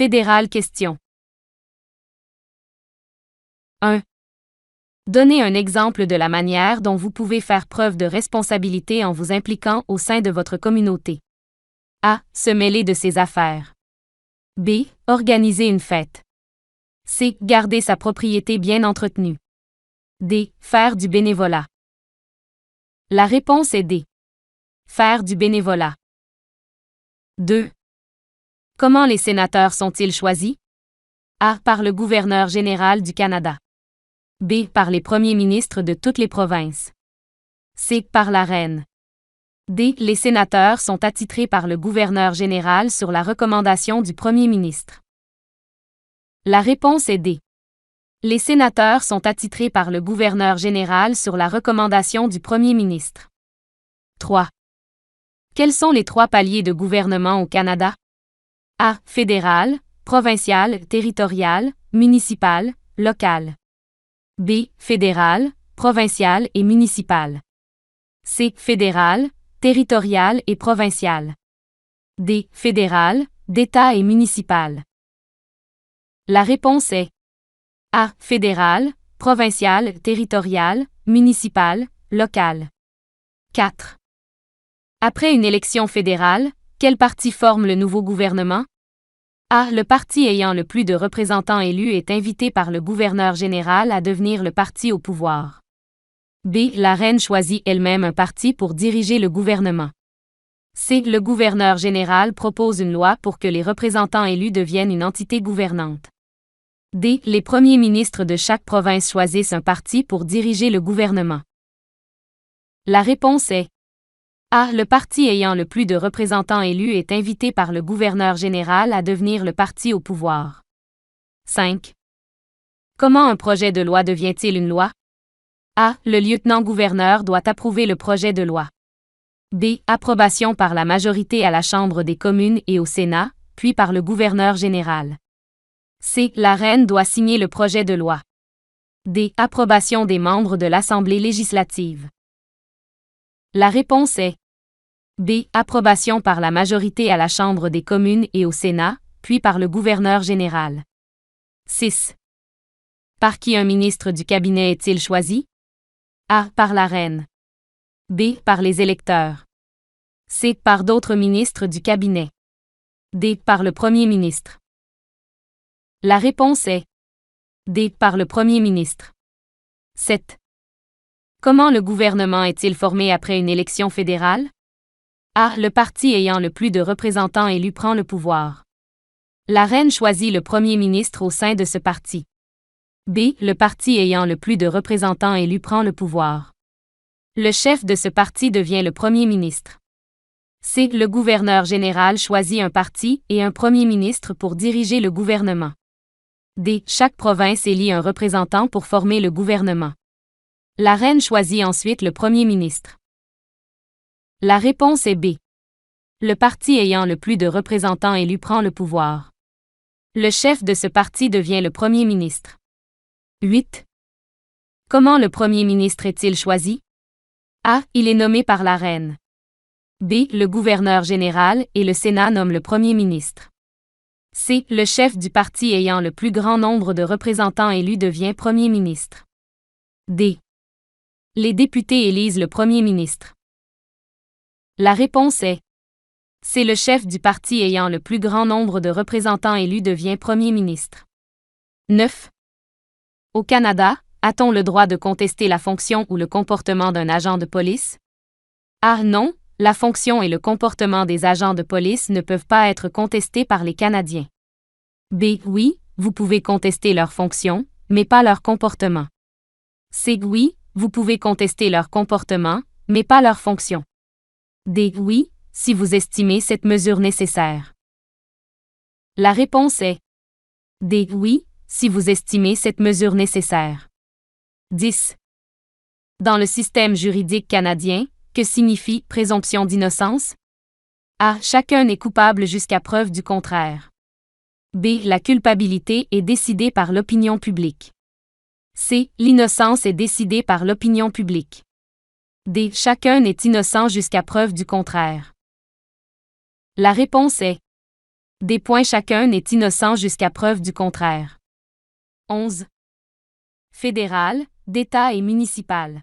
Fédéral question. 1. Donnez un exemple de la manière dont vous pouvez faire preuve de responsabilité en vous impliquant au sein de votre communauté. A. Se mêler de ses affaires. B. Organiser une fête. C. Garder sa propriété bien entretenue. D. Faire du bénévolat. La réponse est D. Faire du bénévolat. 2. Comment les sénateurs sont-ils choisis? A. Par le gouverneur général du Canada. B. Par les premiers ministres de toutes les provinces. C. Par la reine. D. Les sénateurs sont attitrés par le gouverneur général sur la recommandation du premier ministre. La réponse est D. Les sénateurs sont attitrés par le gouverneur général sur la recommandation du premier ministre. 3. Quels sont les 3 paliers de gouvernement au Canada? A. Fédéral, provincial, territorial, municipal, local. B. Fédéral, provincial et municipal. C. Fédéral, territorial et provincial. D. Fédéral, d'État et municipal. La réponse est A. Fédéral, provincial, territorial, municipal, local. 4. Après une élection fédérale, quel parti forme le nouveau gouvernement? A. Le parti ayant le plus de représentants élus est invité par le gouverneur général à devenir le parti au pouvoir. B. La reine choisit elle-même un parti pour diriger le gouvernement. C. Le gouverneur général propose une loi pour que les représentants élus deviennent une entité gouvernante. D. Les premiers ministres de chaque province choisissent un parti pour diriger le gouvernement. La réponse est A. Le parti ayant le plus de représentants élus est invité par le gouverneur général à devenir le parti au pouvoir. 5. Comment un projet de loi devient-il une loi? A. Le lieutenant-gouverneur doit approuver le projet de loi. B. Approbation par la majorité à la Chambre des communes et au Sénat, puis par le gouverneur général. C. La reine doit signer le projet de loi. D. Approbation des membres de l'Assemblée législative. La réponse est B. Approbation par la majorité à la Chambre des communes et au Sénat, puis par le gouverneur général. 6. Par qui un ministre du cabinet est-il choisi? A. Par la reine. B. Par les électeurs. C. Par d'autres ministres du cabinet. D. Par le premier ministre. La réponse est D. Par le premier ministre. 7. Comment le gouvernement est-il formé après une élection fédérale? A. Le parti ayant le plus de représentants élus prend le pouvoir. La reine choisit le premier ministre au sein de ce parti. B. Le parti ayant le plus de représentants élus prend le pouvoir. Le chef de ce parti devient le premier ministre. C. Le gouverneur général choisit un parti et un premier ministre pour diriger le gouvernement. D. Chaque province élit un représentant pour former le gouvernement. La reine choisit ensuite le premier ministre. La réponse est B. Le parti ayant le plus de représentants élus prend le pouvoir. Le chef de ce parti devient le premier ministre. 8. Comment le premier ministre est-il choisi? A. Il est nommé par la reine. B. Le gouverneur général et le Sénat nomment le premier ministre. C. Le chef du parti ayant le plus grand nombre de représentants élus devient premier ministre. D. Les députés élisent le premier ministre. La réponse est C. Le chef du parti ayant le plus grand nombre de représentants élus devient premier ministre. 9. Au Canada, a-t-on le droit de contester la fonction ou le comportement d'un agent de police? A. Non, la fonction et le comportement des agents de police ne peuvent pas être contestés par les Canadiens. B. Oui, vous pouvez contester leur fonction, mais pas leur comportement. C. Oui, vous pouvez contester leur comportement, mais pas leur fonction. D. Oui, si vous estimez cette mesure nécessaire. La réponse est D. Oui, si vous estimez cette mesure nécessaire. 10. Dans le système juridique canadien, que signifie présomption d'innocence? A. Chacun est coupable jusqu'à preuve du contraire. B. La culpabilité est décidée par l'opinion publique. C. L'innocence est décidée par l'opinion publique. D. Chacun est innocent jusqu'à preuve du contraire. La réponse est Des points chacun n'est innocent jusqu'à preuve du contraire. 11. Fédéral, d'État et municipal.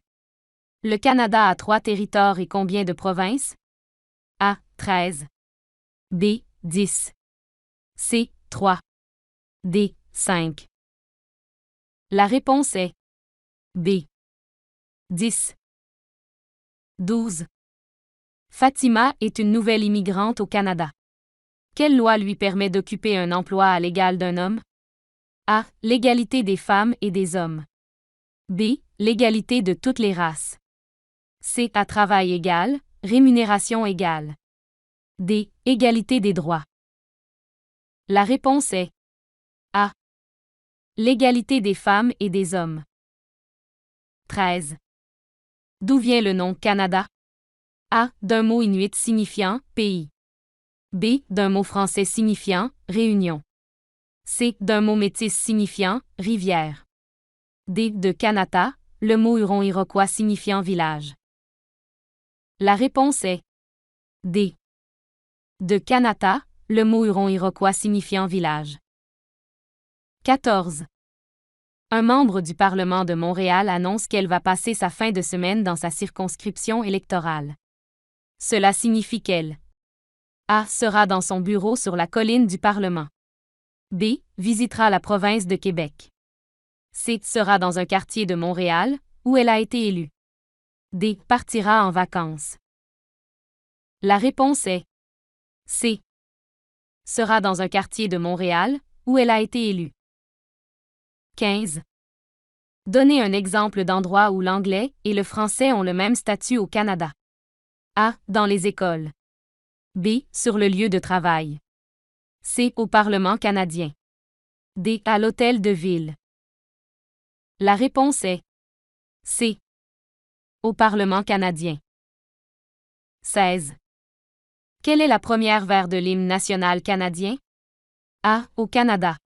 Le Canada a 3 territoires et combien de provinces? A. 13. B. 10. C. 3. D. 5. La réponse est B. 10. 12. Fatima est une nouvelle immigrante au Canada. Quelle loi lui permet d'occuper un emploi à l'égal d'un homme? A. L'égalité des femmes et des hommes. B. L'égalité de toutes les races. C. À travail égal, rémunération égale. D. Égalité des droits. La réponse est A. L'égalité des femmes et des hommes. 13. D'où vient le nom Canada? A. D'un mot inuit signifiant « pays ». B. D'un mot français signifiant « réunion ». C. D'un mot métis signifiant « rivière ». D. De Kanata, le mot huron-iroquois signifiant « village ». La réponse est D. De Kanata, le mot huron-iroquois signifiant « village ». 14. Un membre du Parlement de Montréal annonce qu'elle va passer sa fin de semaine dans sa circonscription électorale. Cela signifie qu'elle A. Sera dans son bureau sur la colline du Parlement. B. Visitera la province de Québec. C. Sera dans un quartier de Montréal, où elle a été élue. D. Partira en vacances. La réponse est C. Sera dans un quartier de Montréal, où elle a été élue. 15. Donnez un exemple d'endroit où l'anglais et le français ont le même statut au Canada. A. Dans les écoles. B. Sur le lieu de travail. C. Au Parlement canadien. D. À l'hôtel de ville. La réponse est C. Au Parlement canadien. 16. Quelle est la première vers de l'hymne national canadien? A. Au Canada.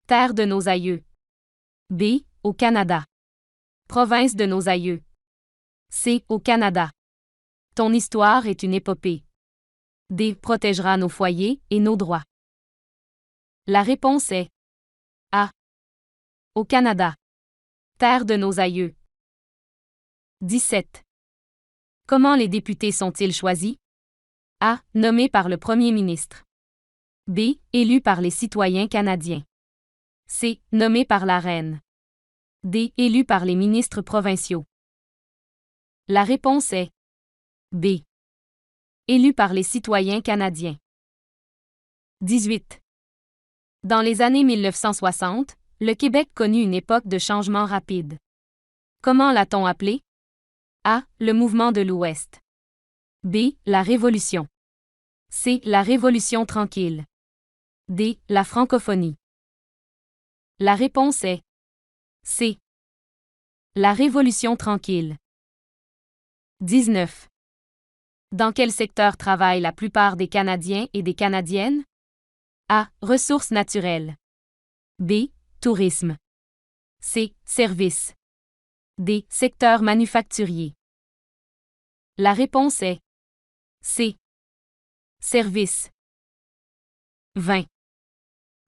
Terre de nos aïeux. B. Au Canada. Province de nos aïeux. C. Au Canada. Ton histoire est une épopée. D. Protégera nos foyers et nos droits. La réponse est A. Au Canada. Terre de nos aïeux. 17. Comment les députés sont-ils choisis? A. Nommés par le Premier ministre. B. Élus par les citoyens canadiens. C. Nommés par la reine. D. Élus par les ministres provinciaux. La réponse est B. Élus par les citoyens canadiens. 18. Dans les années 1960, le Québec connut une époque de changement rapide. Comment l'a-t-on appelé? A. Le mouvement de l'Ouest. B. La Révolution. C. La Révolution tranquille. D. La francophonie. La réponse est C. La Révolution tranquille. 19. Dans quel secteur travaillent la plupart des Canadiens et des Canadiennes? A. Ressources naturelles. B. Tourisme. C. Services. D. Secteur manufacturier. La réponse est C. Services. 20.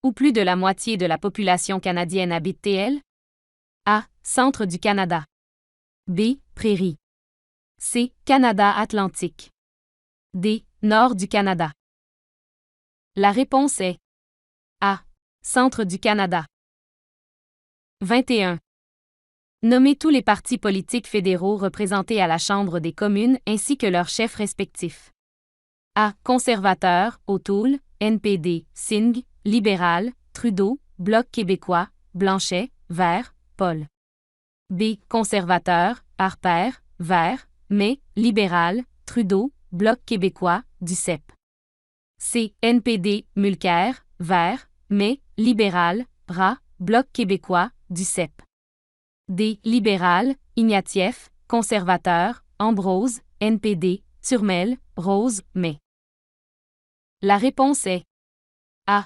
Où plus de la moitié de la population canadienne habite-t-elle? A. Centre du Canada. B. Prairies. C. Canada Atlantique. D. Nord du Canada. La réponse est A. Centre du Canada. 21. Nommez tous les partis politiques fédéraux représentés à la Chambre des communes ainsi que leurs chefs respectifs. A. Conservateur, O'Toole, NPD, Singh, Libéral, Trudeau, Bloc québécois, Blanchet, Vert, Paul. B. Conservateur, Harper, Vert, May, Libéral, Trudeau, Bloc québécois, Duceppe. C. NPD, Mulcair, Vert, May, Libéral, Bras, Bloc québécois, Duceppe. D. Libéral, Ignatieff, Conservateur, Ambrose, NPD, Turmel, Rose, May. La réponse est A.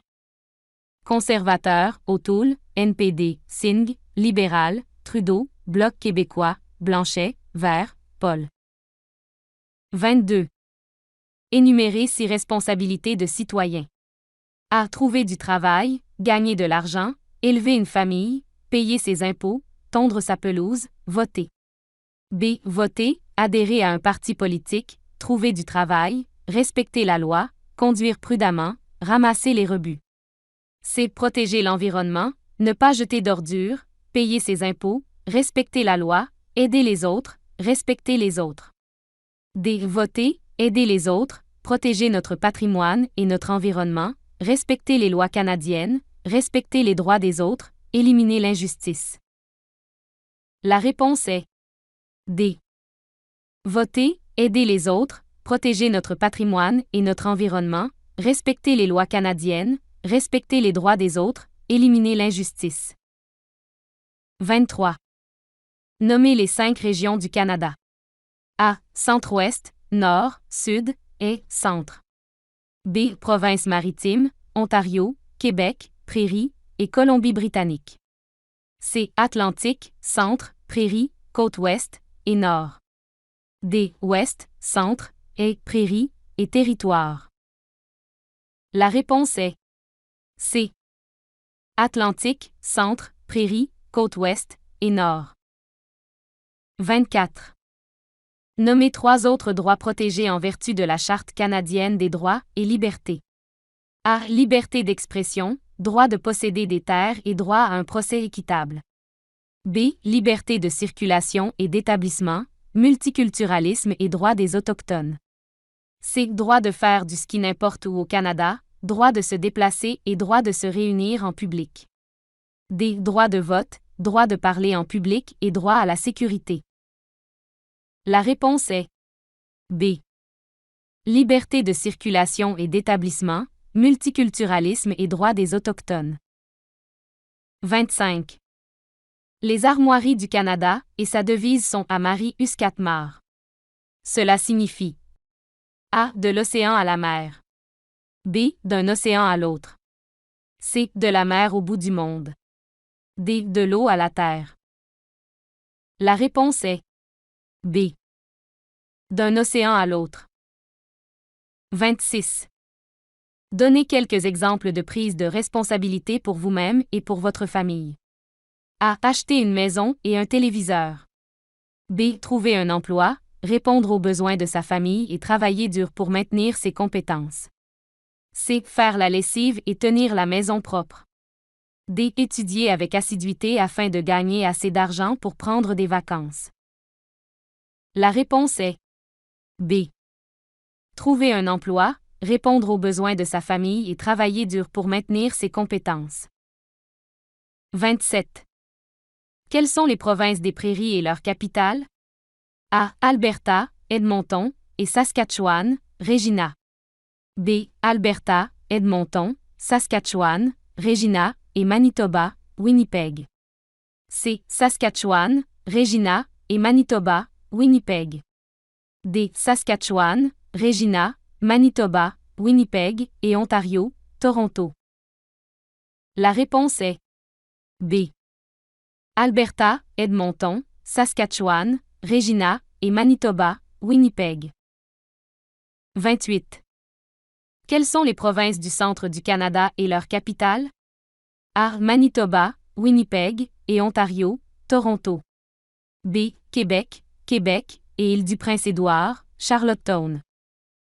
Conservateur, O'Toole, NPD, Singh, Libéral, Trudeau, Bloc québécois, Blanchet, Vert, Paul. 22. Énumérer 6 responsabilités de citoyens. A. Trouver du travail, gagner de l'argent, élever une famille, payer ses impôts, tondre sa pelouse, voter. B. Voter, adhérer à un parti politique, trouver du travail, respecter la loi, conduire prudemment, ramasser les rebuts. C. Protéger l'environnement, ne pas jeter d'ordures, payer ses impôts, respecter la loi, aider les autres, respecter les autres. D. Voter, aider les autres, protéger notre patrimoine et notre environnement, respecter les lois canadiennes, respecter les droits des autres, éliminer l'injustice. La réponse est D. Voter, aider les autres, protéger notre patrimoine et notre environnement, respecter les lois canadiennes, respecter les droits des autres, éliminer l'injustice. 23. Nommez les 5 régions du Canada. A. Centre-Ouest, Nord, Sud et Centre. B. Provinces maritimes, Ontario, Québec, Prairies et Colombie-Britannique. C. Atlantique, Centre, Prairies, Côte-Ouest et Nord. D. Ouest, Centre et Prairies et Territoire. La réponse est C. Atlantique, Centre, Prairies, Côte-Ouest et Nord. 24. Nommez 3 autres droits protégés en vertu de la Charte canadienne des droits et libertés. A. Liberté d'expression, droit de posséder des terres et droit à un procès équitable. B. Liberté de circulation et d'établissement, multiculturalisme et droit des Autochtones. C. Droit de faire du ski n'importe où au Canada, droit de se déplacer et droit de se réunir en public. D. Droit de vote, droit de parler en public et droit à la sécurité. La réponse est B. Liberté de circulation et d'établissement, multiculturalisme et droit des Autochtones. 25. Les armoiries du Canada et sa devise sont à Marie Uskatmar. Cela signifie A. De l'océan à la mer. B. D'un océan à l'autre. C. De la mer au bout du monde. D. De l'eau à la terre. La réponse est B. D'un océan à l'autre. 26. Donnez quelques exemples de prise de responsabilité pour vous-même et pour votre famille. A. Acheter une maison et un téléviseur. B. Trouver un emploi, répondre aux besoins de sa famille et travailler dur pour maintenir ses compétences. C. Faire la lessive et tenir la maison propre. D. Étudier avec assiduité afin de gagner assez d'argent pour prendre des vacances. La réponse est B. Trouver un emploi, répondre aux besoins de sa famille et travailler dur pour maintenir ses compétences. 27. Quelles sont les provinces des Prairies et leurs capitales? A. Alberta, Edmonton et Saskatchewan, Regina. B. Alberta, Edmonton, Saskatchewan, Regina et Manitoba, Winnipeg. C. Saskatchewan, Regina et Manitoba, Winnipeg. D. Saskatchewan, Regina, Manitoba, Winnipeg et Ontario, Toronto. La réponse est B. Alberta, Edmonton, Saskatchewan, Regina et Manitoba, Winnipeg. 28. Quelles sont les provinces du centre du Canada et leurs capitales? A. Manitoba, Winnipeg et Ontario, Toronto. B. Québec, Québec et Île-du-Prince-Édouard, Charlottetown.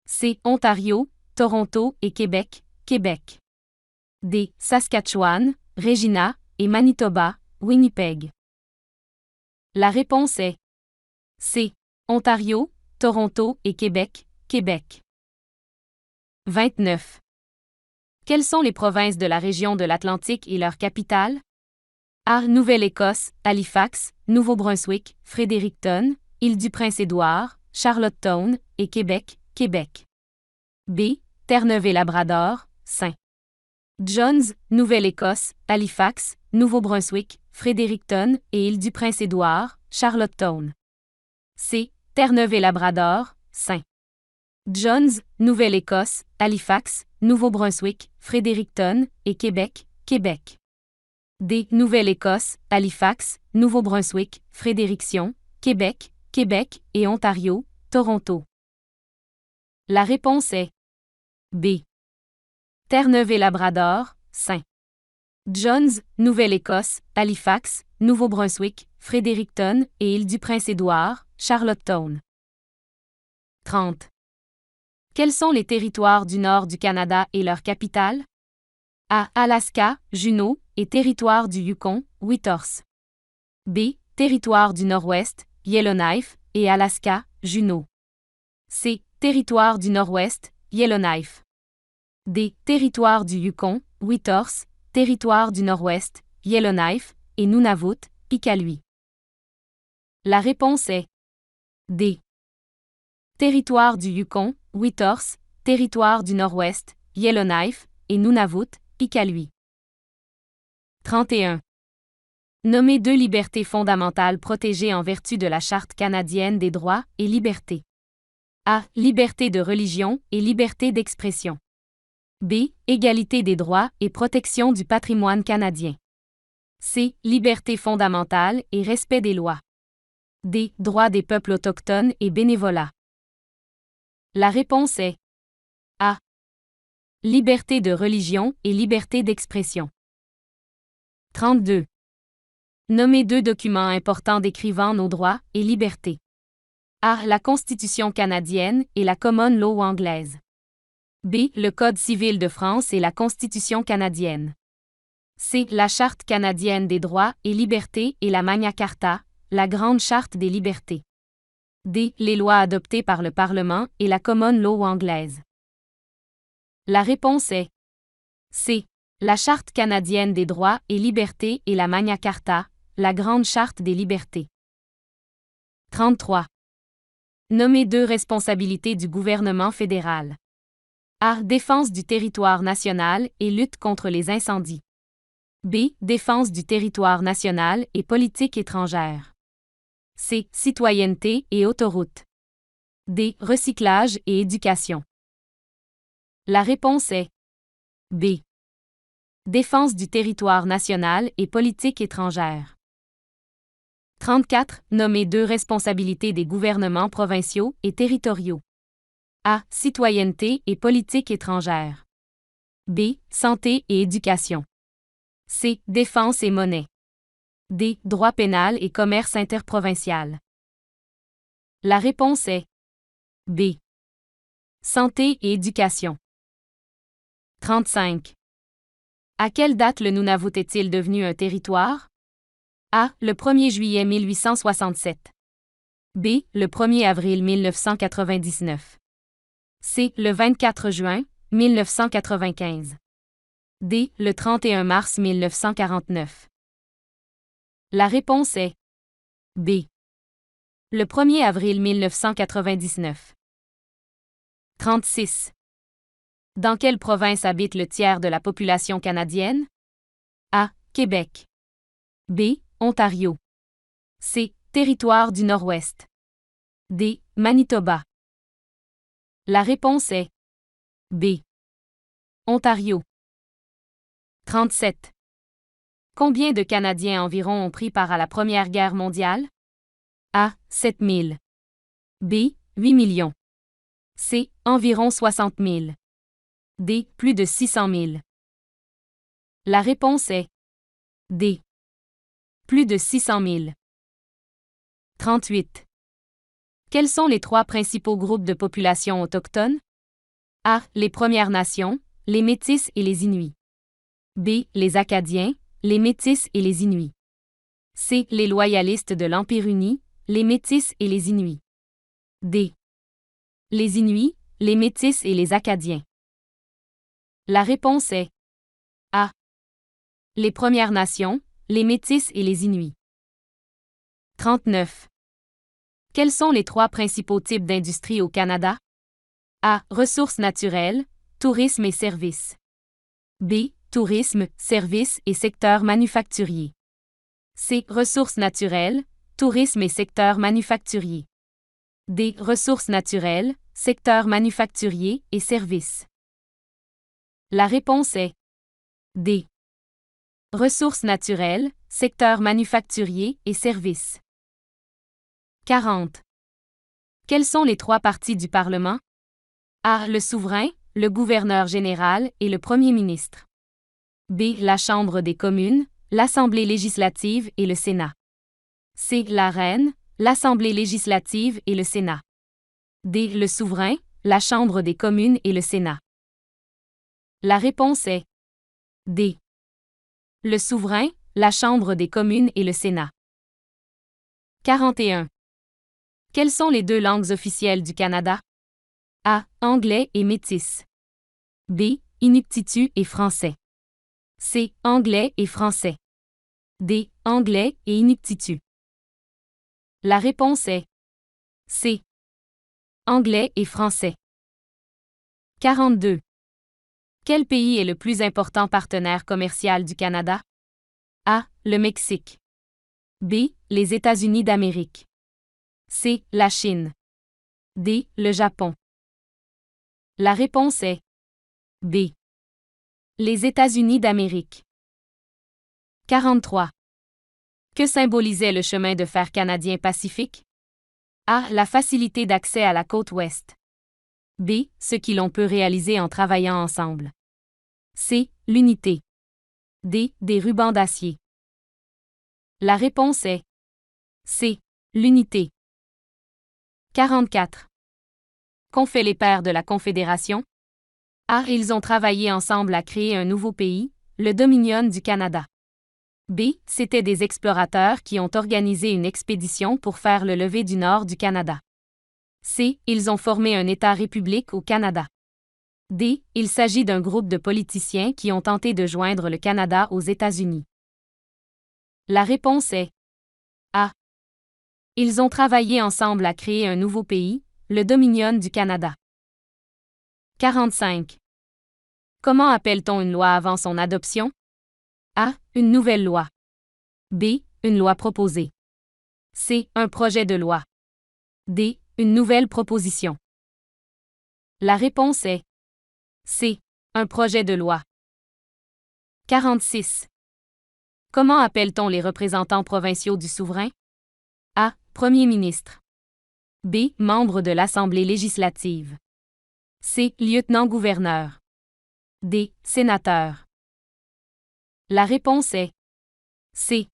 C. Ontario, Toronto et Québec, Québec. D. Saskatchewan, Regina et Manitoba, Winnipeg. La réponse est C. Ontario, Toronto et Québec, Québec. 29. Quelles sont les provinces de la région de l'Atlantique et leurs capitales? A. Nouvelle-Écosse, Halifax, Nouveau-Brunswick, Fredericton, Île-du-Prince-Édouard, Charlottetown et Québec, Québec. B. Terre-Neuve-et-Labrador, St. John's, Nouvelle-Écosse, Halifax, Nouveau-Brunswick, Fredericton et Île-du-Prince-Édouard, Charlottetown. C. Terre-Neuve-et-Labrador, St. John's, Nouvelle-Écosse, Halifax, Nouveau-Brunswick, Fredericton et Québec, Québec. D. Nouvelle-Écosse, Halifax, Nouveau-Brunswick, Fredericton, Québec, Québec et Ontario, Toronto. La réponse est B. Terre-Neuve et Labrador, St. John's, Nouvelle-Écosse, Halifax, Nouveau-Brunswick, Fredericton et Île-du-Prince-Édouard, Charlottetown. 30. Quels sont les territoires du nord du Canada et leurs capitales? A. Alaska, Juneau, et territoire du Yukon, Whitehorse. B. Territoire du Nord-Ouest, Yellowknife, et Alaska, Juneau. C. Territoire du Nord-Ouest, Yellowknife. D. Territoire du Yukon, Whitehorse, Territoire du Nord-Ouest, Yellowknife, et Nunavut, Iqaluit. La réponse est D. Territoire du Yukon, Whitehorse, Territoire du Nord-Ouest, Yellowknife, et Nunavut, Iqaluit. 31. Nommez 2 libertés fondamentales protégées en vertu de la Charte canadienne des droits et libertés. A. Liberté de religion et liberté d'expression. B. Égalité des droits et protection du patrimoine canadien. C. Liberté fondamentale et respect des lois. D. Droits des peuples autochtones et bénévolat. La réponse est A. Liberté de religion et liberté d'expression. 32. Nommez 2 documents importants décrivant nos droits et libertés. A. La Constitution canadienne et la Common Law anglaise. B. Le Code civil de France et la Constitution canadienne. C. La Charte canadienne des droits et libertés et la Magna Carta, la Grande Charte des libertés. D. Les lois adoptées par le Parlement et la Common Law anglaise. La réponse est C. La Charte canadienne des droits et libertés et la Magna Carta, la Grande Charte des libertés. 33. Nommez 2 responsabilités du gouvernement fédéral. A. Défense du territoire national et lutte contre les incendies. B. Défense du territoire national et politique étrangère. C. Citoyenneté et autoroutes. D. Recyclage et éducation. La réponse est B. Défense du territoire national et politique étrangère. 34. Nommez 2 responsabilités des gouvernements provinciaux et territoriaux. A. Citoyenneté et politique étrangère. B. Santé et éducation. C. Défense et monnaie. D. Droit pénal et commerce interprovincial. La réponse est B. Santé et éducation. 35. À quelle date le Nunavut est-il devenu un territoire? A. Le 1er juillet 1867. B. Le 1er avril 1999. C. Le 24 juin 1995. D. Le 31 mars 1949. La réponse est B. Le 1er avril 1999. 36. Dans quelle province habite le tiers de la population canadienne? A. Québec. B. Ontario. C. Territoire du Nord-Ouest. D. Manitoba. La réponse est B. Ontario. 37. Combien de Canadiens environ ont pris part à la Première Guerre mondiale? A. 7 000. B. 8 millions. C. Environ 60 000. D. Plus de 600 000. La réponse est D. Plus de 600 000. 38. Quels sont les 3 principaux groupes de population autochtones? A. Les Premières Nations, les Métis et les Inuits. B. Les Acadiens, les Métis et les Inuits. C. Les loyalistes de l'Empire uni, les Métis et les Inuits. D. Les Inuits, les Métis et les Acadiens. La réponse est A. Les Premières Nations, les Métis et les Inuits. 39. Quels sont les 3 principaux types d'industries au Canada? A. Ressources naturelles, tourisme et services. B. Tourisme, services et secteur manufacturier. C. Ressources naturelles, tourisme et secteur manufacturier. D. Ressources naturelles, secteur manufacturier et services. La réponse est D. Ressources naturelles, secteur manufacturier et services. 40. Quelles sont les 3 parties du Parlement? A. Le souverain, le gouverneur général et le premier ministre. B. La Chambre des communes, l'Assemblée législative et le Sénat. C. La reine, l'Assemblée législative et le Sénat. D. Le souverain, la Chambre des communes et le Sénat. La réponse est D. Le souverain, la Chambre des communes et le Sénat. 41. Quelles sont les deux langues officielles du Canada? A. Anglais et métis. B. Inuktitut et français. C. Anglais et français. D. Anglais et Inuktitut. La réponse est C. Anglais et français. 42. Quel pays est le plus important partenaire commercial du Canada? A. Le Mexique. B. Les États-Unis d'Amérique. C. La Chine. D. Le Japon. La réponse est B. Les États-Unis d'Amérique. 43. Que symbolisait le chemin de fer canadien Pacifique? A. La facilité d'accès à la côte ouest. B. Ce que l'on peut réaliser en travaillant ensemble. C. L'unité. D. Des rubans d'acier. La réponse est C. L'unité. 44. Qu'ont fait les pères de la Confédération? A. Ils ont travaillé ensemble à créer un nouveau pays, le Dominion du Canada. B. C'étaient des explorateurs qui ont organisé une expédition pour faire le lever du nord du Canada. C. Ils ont formé un État-république au Canada. D. Il s'agit d'un groupe de politiciens qui ont tenté de joindre le Canada aux États-Unis. La réponse est A. Ils ont travaillé ensemble à créer un nouveau pays, le Dominion du Canada. 45. Comment appelle-t-on une loi avant son adoption? A. Une nouvelle loi. B. Une loi proposée. C. Un projet de loi. D. Une nouvelle proposition. La réponse est C. Un projet de loi. 46. Comment appelle-t-on les représentants provinciaux du souverain? A. Premier ministre. B. Membre de l'Assemblée législative. C. Lieutenant-gouverneur. D. Sénateur. La réponse est C.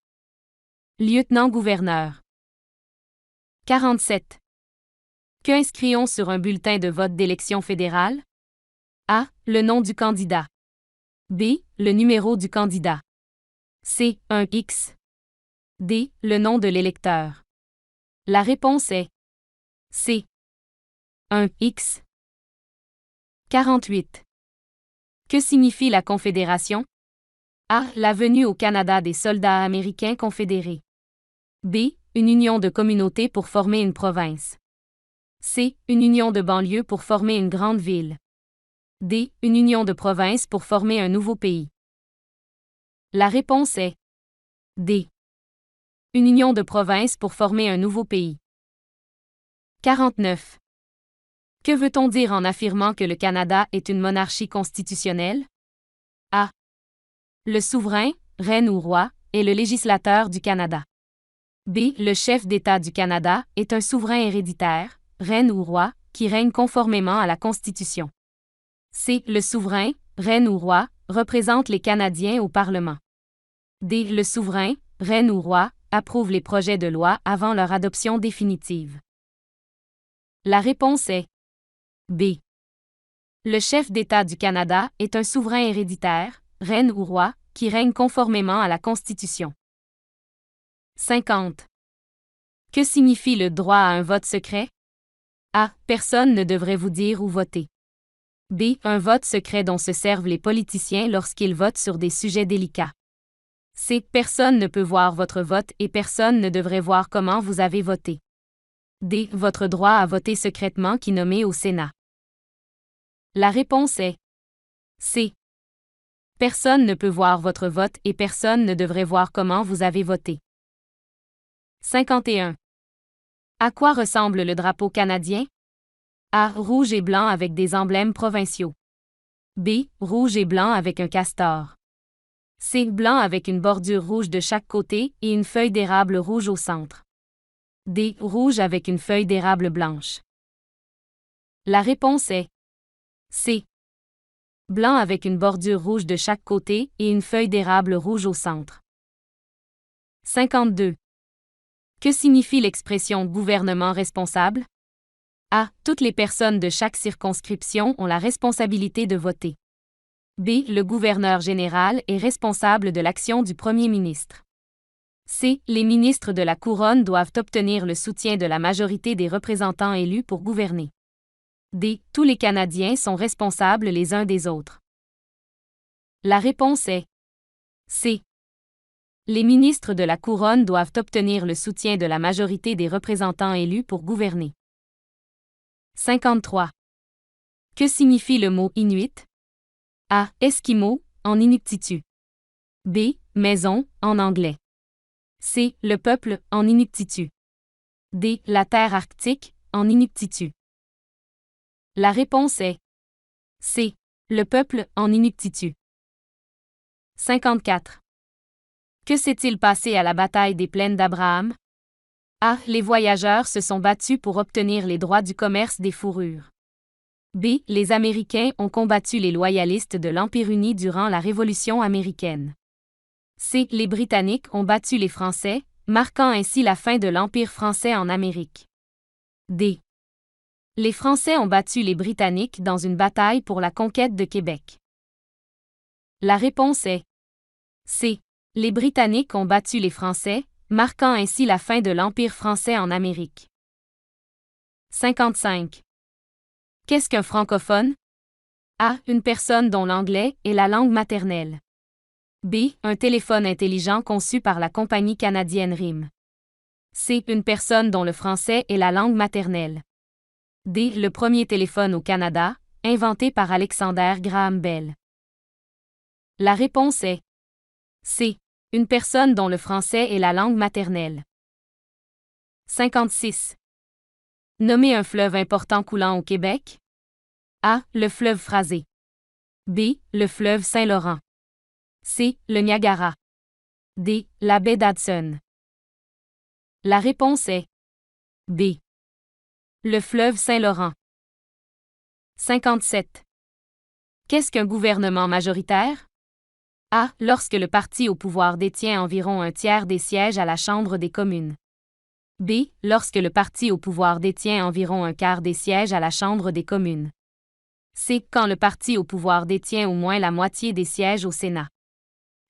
Lieutenant-gouverneur. 47. Que inscrions sur un bulletin de vote d'élection fédérale? A. Le nom du candidat. B. Le numéro du candidat. C. Un X. D. Le nom de l'électeur. La réponse est C. Un X. 48. Que signifie la Confédération? A. La venue au Canada des soldats américains confédérés. B. Une union de communautés pour former une province. C. Une union de banlieues pour former une grande ville. D. Une union de provinces pour former un nouveau pays. La réponse est D. Une union de provinces pour former un nouveau pays. 49. Que veut-on dire en affirmant que le Canada est une monarchie constitutionnelle? A. Le souverain, reine ou roi, est le législateur du Canada. B. Le chef d'État du Canada est un souverain héréditaire, reine ou roi, qui règne conformément à la Constitution. C. Le souverain, reine ou roi, représente les Canadiens au Parlement. D. Le souverain, reine ou roi, approuve les projets de loi avant leur adoption définitive. La réponse est B. Le chef d'État du Canada est un souverain héréditaire, reine ou roi, qui règne conformément à la Constitution. 50. Que signifie le droit à un vote secret? A. Personne ne devrait vous dire où voter. B. Un vote secret dont se servent les politiciens lorsqu'ils votent sur des sujets délicats. C. Personne ne peut voir votre vote et personne ne devrait voir comment vous avez voté. D. Votre droit à voter secrètement qui nommé au Sénat. La réponse est C. Personne ne peut voir votre vote et personne ne devrait voir comment vous avez voté. 51. À quoi ressemble le drapeau canadien? A. Rouge et blanc avec des emblèmes provinciaux. B. Rouge et blanc avec un castor. C. Blanc avec une bordure rouge de chaque côté et une feuille d'érable rouge au centre. D. Rouge avec une feuille d'érable blanche. La réponse est C. Blanc avec une bordure rouge de chaque côté et une feuille d'érable rouge au centre. 52. Que signifie l'expression gouvernement responsable? A. Toutes les personnes de chaque circonscription ont la responsabilité de voter. B. Le gouverneur général est responsable de l'action du premier ministre. C. Les ministres de la Couronne doivent obtenir le soutien de la majorité des représentants élus pour gouverner. D. Tous les Canadiens sont responsables les uns des autres. La réponse est C. Les ministres de la Couronne doivent obtenir le soutien de la majorité des représentants élus pour gouverner. 53. Que signifie le mot Inuit? A. Esquimau, en inuktitut. B. Maison, en anglais. C. Le peuple, en inuktitut. D. La terre arctique, en inuktitut. La réponse est C. Le peuple, en inuktitut. 54. Que s'est-il passé à la bataille des plaines d'Abraham? A. Les voyageurs se sont battus pour obtenir les droits du commerce des fourrures. B. Les Américains ont combattu les loyalistes de l'Empire uni durant la Révolution américaine. C. Les Britanniques ont battu les Français, marquant ainsi la fin de l'Empire français en Amérique. D. Les Français ont battu les Britanniques dans une bataille pour la conquête de Québec. La réponse est C. Les Britanniques ont battu les Français, marquant ainsi la fin de l'Empire français en Amérique. 55. Qu'est-ce qu'un francophone? A. Une personne dont l'anglais est la langue maternelle. B. Un téléphone intelligent conçu par la compagnie canadienne RIM. C. Une personne dont le français est la langue maternelle. D. Le premier téléphone au Canada, inventé par Alexander Graham Bell. La réponse est C. Une personne dont le français est la langue maternelle. 56. Nommez un fleuve important coulant au Québec. A. Le fleuve Fraser. B. Le fleuve Saint-Laurent. C. Le Niagara. D. La baie d'Hudson. La réponse est B. Le fleuve Saint-Laurent. 57. Qu'est-ce qu'un gouvernement majoritaire? A. Lorsque le parti au pouvoir détient environ un tiers des sièges à la Chambre des communes. B. Lorsque le parti au pouvoir détient environ un quart des sièges à la Chambre des communes. C. Quand le parti au pouvoir détient au moins la moitié des sièges au Sénat.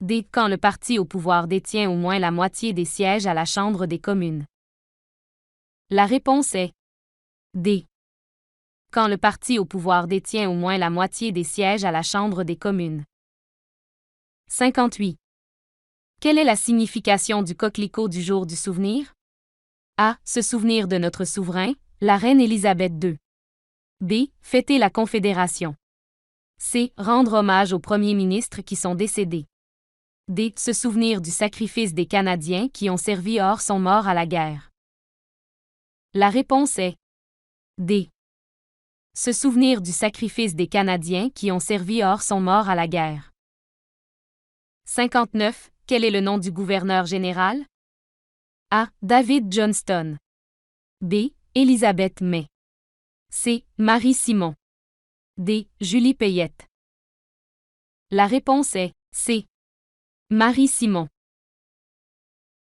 D. Quand le parti au pouvoir détient au moins la moitié des sièges à la Chambre des communes. La réponse est D. Quand le parti au pouvoir détient au moins la moitié des sièges à la Chambre des communes. 58. Quelle est la signification du coquelicot du jour du souvenir? A. Se souvenir de notre souverain, la reine Élisabeth II. B. Fêter la Confédération. C. Rendre hommage aux premiers ministres qui sont décédés. D. Se souvenir du sacrifice des Canadiens qui ont servi or sont morts à la guerre. La réponse est D. Se souvenir du sacrifice des Canadiens qui ont servi or sont morts à la guerre. 59. Quel est le nom du gouverneur général? A. David Johnston. B. Élisabeth May. C. Marie Simon. D. Julie Payette. La réponse est C. Marie Simon.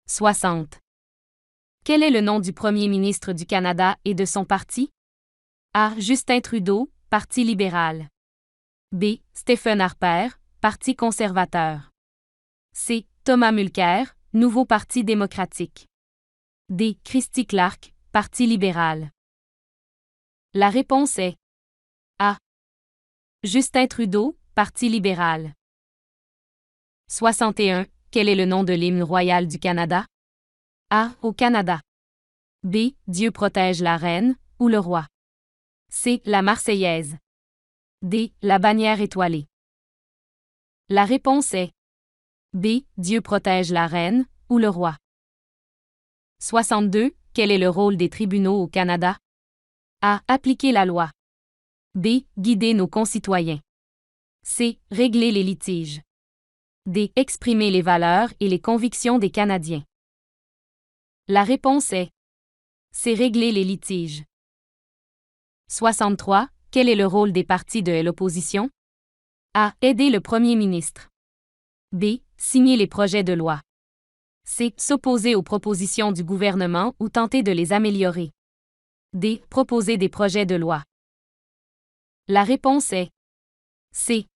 60. Quel est le nom du premier ministre du Canada et de son parti? A. Justin Trudeau, Parti libéral. B. Stephen Harper, Parti conservateur. C. Thomas Mulcair, Nouveau Parti démocratique. D. Christy Clark, Parti libéral. La réponse est A. Justin Trudeau, Parti libéral. 61. Quel est le nom de l'hymne royal du Canada? A. Au Canada. B. Dieu protège la reine ou le roi. C. La Marseillaise. D. La bannière étoilée. La réponse est B. Dieu protège la reine ou le roi. 62. Quel est le rôle des tribunaux au Canada? A. Appliquer la loi. B. Guider nos concitoyens. C. Régler les litiges. D. Exprimer les valeurs et les convictions des Canadiens. La réponse est C. Régler les litiges. 63. Quel est le rôle des partis de l'opposition? A. Aider le Premier ministre. B. Signer les projets de loi. C. S'opposer aux propositions du gouvernement ou tenter de les améliorer. D. Proposer des projets de loi. La réponse est C.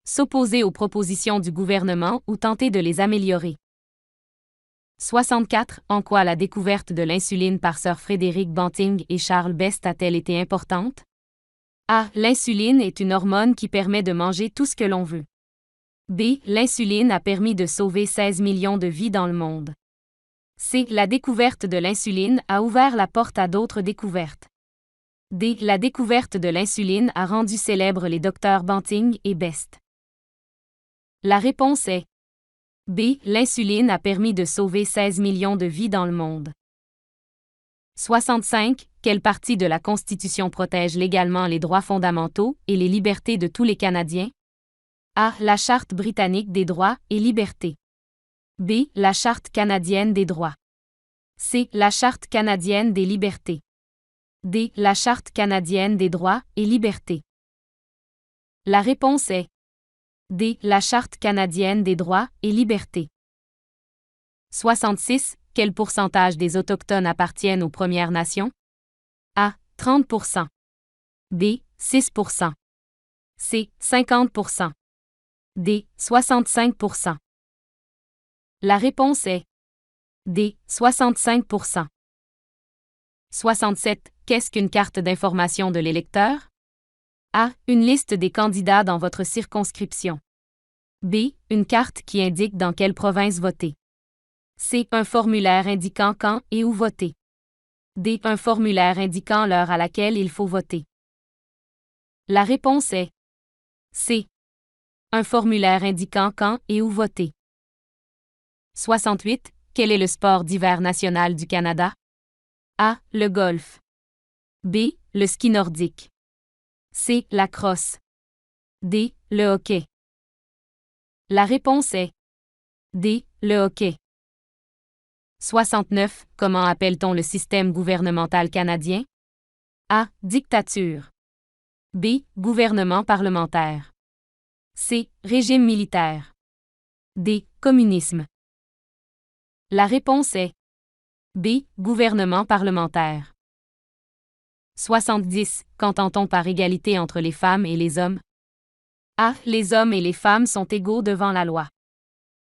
S'opposer aux propositions du gouvernement ou tenter de les améliorer. 64. En quoi la découverte de l'insuline par Sir Frederick Banting et Charles Best a-t-elle été importante? A. L'insuline est une hormone qui permet de manger tout ce que l'on veut. B. L'insuline a permis de sauver 16 millions de vies dans le monde. C. La découverte de l'insuline a ouvert la porte à d'autres découvertes. D. La découverte de l'insuline a rendu célèbres les docteurs Banting et Best. La réponse est B. L'insuline a permis de sauver 16 millions de vies dans le monde. 65. Quelle partie de la Constitution protège légalement les droits fondamentaux et les libertés de tous les Canadiens? A. La Charte britannique des droits et libertés. B. La Charte canadienne des droits. C. La Charte canadienne des libertés. D. La Charte canadienne des droits et libertés. La réponse est D. La Charte canadienne des droits et libertés. 66. Quel pourcentage des Autochtones appartiennent aux Premières Nations? A. 30%. B. 6%. C. 50%. D. 65%. La réponse est D. 65%. 67. Qu'est-ce qu'une carte d'information de l'électeur? A. Une liste des candidats dans votre circonscription. B. Une carte qui indique dans quelle province voter. C. Un formulaire indiquant quand et où voter. D. Un formulaire indiquant l'heure à laquelle il faut voter. La réponse est C. Un formulaire indiquant quand et où voter. 68. Quel est le sport d'hiver national du Canada? A. Le golf. B. Le ski nordique. C. La crosse. D. Le hockey. La réponse est D. Le hockey. 69. Comment appelle-t-on le système gouvernemental canadien? A. Dictature. B. Gouvernement parlementaire. C. Régime militaire. D. Communisme. La réponse est B. Gouvernement parlementaire. 70. Qu'entend-on par égalité entre les femmes et les hommes? A. Les hommes et les femmes sont égaux devant la loi.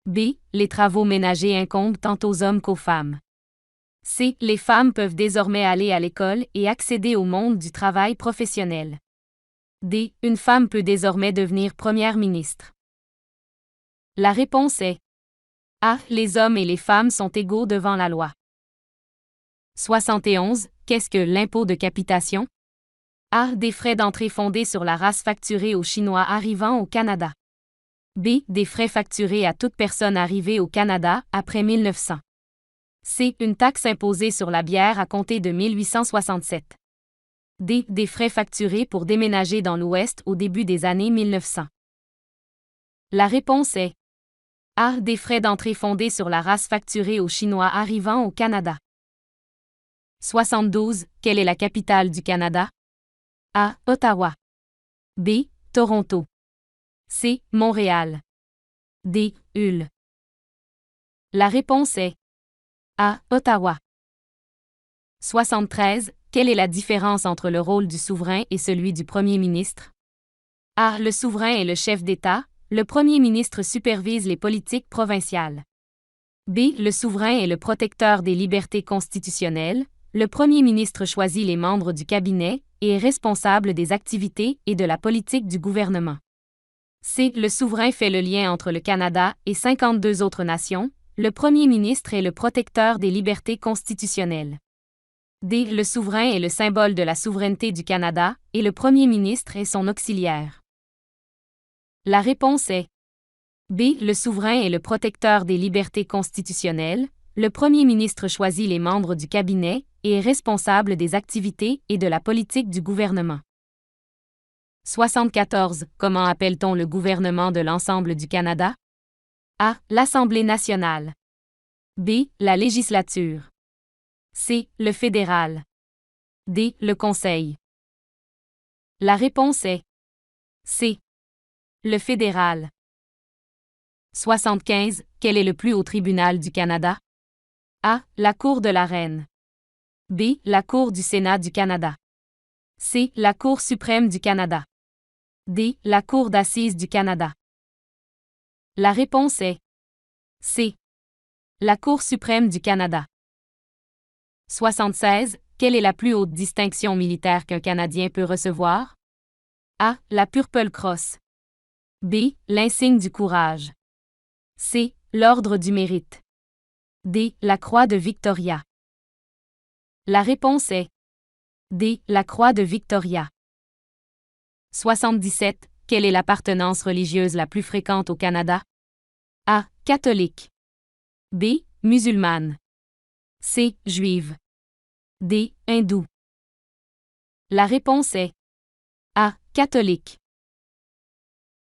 B. Les travaux ménagers incombent tant aux hommes qu'aux femmes. C. Les femmes peuvent désormais aller à l'école et accéder au monde du travail professionnel. D. Une femme peut désormais devenir première ministre. La réponse est A. Les hommes et les femmes sont égaux devant la loi. 71. Qu'est-ce que l'impôt de capitation? A. Des frais d'entrée fondés sur la race facturée aux Chinois arrivant au Canada. B. Des frais facturés à toute personne arrivée au Canada après 1900. C. Une taxe imposée sur la bière à compter de 1867. D. Des frais facturés pour déménager dans l'Ouest au début des années 1900. La réponse est A. Des frais d'entrée fondés sur la race facturée aux Chinois arrivant au Canada. 72. Quelle est la capitale du Canada? A. Ottawa. B. Toronto. C. Montréal. D. Hull. La réponse est A. Ottawa. 73. Quelle est la différence entre le rôle du souverain et celui du premier ministre? A. Le souverain est le chef d'État. Le premier ministre supervise les politiques provinciales. B. Le souverain est le protecteur des libertés constitutionnelles. Le premier ministre choisit les membres du cabinet et est responsable des activités et de la politique du gouvernement. C. Le souverain fait le lien entre le Canada et 52 autres nations. Le premier ministre est le protecteur des libertés constitutionnelles. D. Le souverain est le symbole de la souveraineté du Canada et le premier ministre est son auxiliaire. La réponse est B. Le souverain est le protecteur des libertés constitutionnelles. Le premier ministre choisit les membres du cabinet et est responsable des activités et de la politique du gouvernement. 74. Comment appelle-t-on le gouvernement de l'ensemble du Canada? A. L'Assemblée nationale. B. La législature. C. Le fédéral. D. Le Conseil. La réponse est C. Le fédéral. 75. Quel est le plus haut tribunal du Canada? A. La Cour de la Reine. B. La Cour du Sénat du Canada. C. La Cour suprême du Canada. D. La Cour d'assises du Canada. La réponse est C. La Cour suprême du Canada. 76. Quelle est la plus haute distinction militaire qu'un Canadien peut recevoir? A. La Purple Cross. B. L'insigne du courage. C. L'Ordre du mérite. D. La Croix de Victoria. La réponse est D. La Croix de Victoria. 77. Quelle est l'appartenance religieuse la plus fréquente au Canada? A. Catholique. B. Musulmane. C. Juive. D. Hindoue. La réponse est A. Catholique.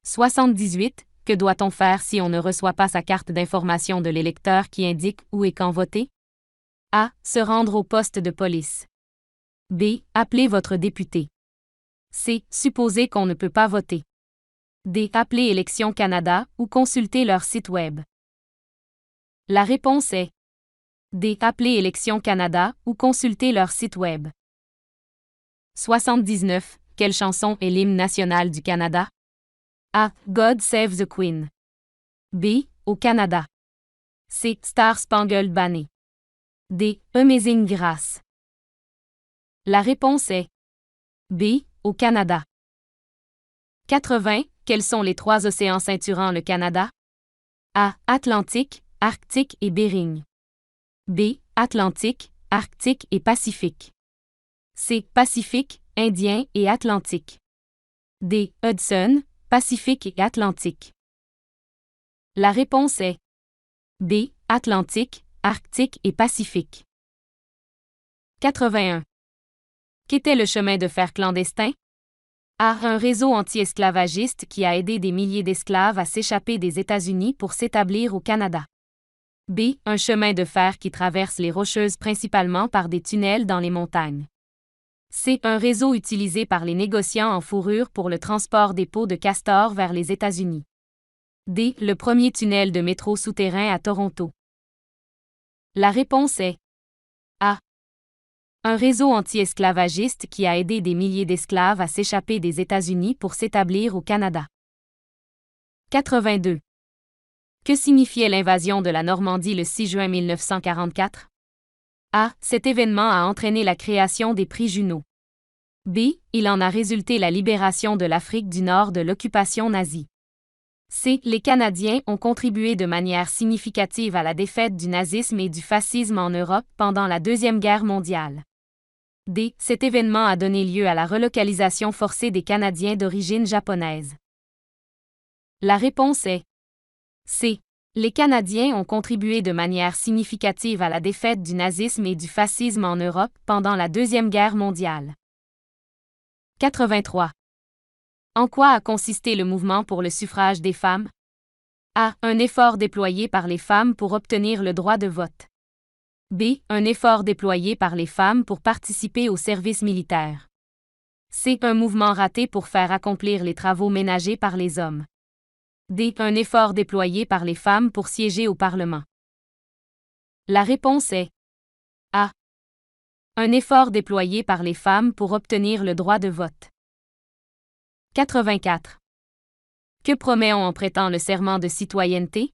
78. Que doit-on faire si on ne reçoit pas sa carte d'information de l'électeur qui indique où et quand voter? A. Se rendre au poste de police. B. Appeler votre député. C. Supposer qu'on ne peut pas voter. D. Appeler Élections Canada ou consulter leur site web. La réponse est D. Appeler Élections Canada ou consulter leur site web. 79. Quelle chanson est l'hymne national du Canada? A. God Save the Queen. B. Au Canada. C. Star Spangled Banner. D. Amazing Grace. La réponse est B. Au Canada. 80. Quels sont les 3 océans ceinturant le Canada? A. Atlantique, Arctique et Bering. B. Atlantique, Arctique et Pacifique. C. Pacifique, Indien et Atlantique. D. Hudson, Pacifique et Atlantique. La réponse est B. Atlantique, Arctique et Pacifique. 81. Qu'était le chemin de fer clandestin? A. Un réseau anti-esclavagiste qui a aidé des milliers d'esclaves à s'échapper des États-Unis pour s'établir au Canada. B. Un chemin de fer qui traverse les Rocheuses principalement par des tunnels dans les montagnes. C. Un réseau utilisé par les négociants en fourrure pour le transport des peaux de castor vers les États-Unis. D. Le premier tunnel de métro souterrain à Toronto. La réponse est A. Un réseau anti-esclavagiste qui a aidé des milliers d'esclaves à s'échapper des États-Unis pour s'établir au Canada. 82. Que signifiait l'invasion de la Normandie le 6 juin 1944? A. Cet événement a entraîné la création des prix Junot. B. Il en a résulté la libération de l'Afrique du Nord de l'occupation nazie. C. Les Canadiens ont contribué de manière significative à la défaite du nazisme et du fascisme en Europe pendant la Deuxième Guerre mondiale. D. Cet événement a donné lieu à la relocalisation forcée des Canadiens d'origine japonaise. La réponse est C. Les Canadiens ont contribué de manière significative à la défaite du nazisme et du fascisme en Europe pendant la Deuxième Guerre mondiale. 83. En quoi a consisté le mouvement pour le suffrage des femmes? A. Un effort déployé par les femmes pour obtenir le droit de vote. B. Un effort déployé par les femmes pour participer au service militaire. C. Un mouvement raté pour faire accomplir les travaux ménagers par les hommes. D. Un effort déployé par les femmes pour siéger au Parlement. La réponse est A. Un effort déployé par les femmes pour obtenir le droit de vote. 84. Que promet-on en prêtant le serment de citoyenneté?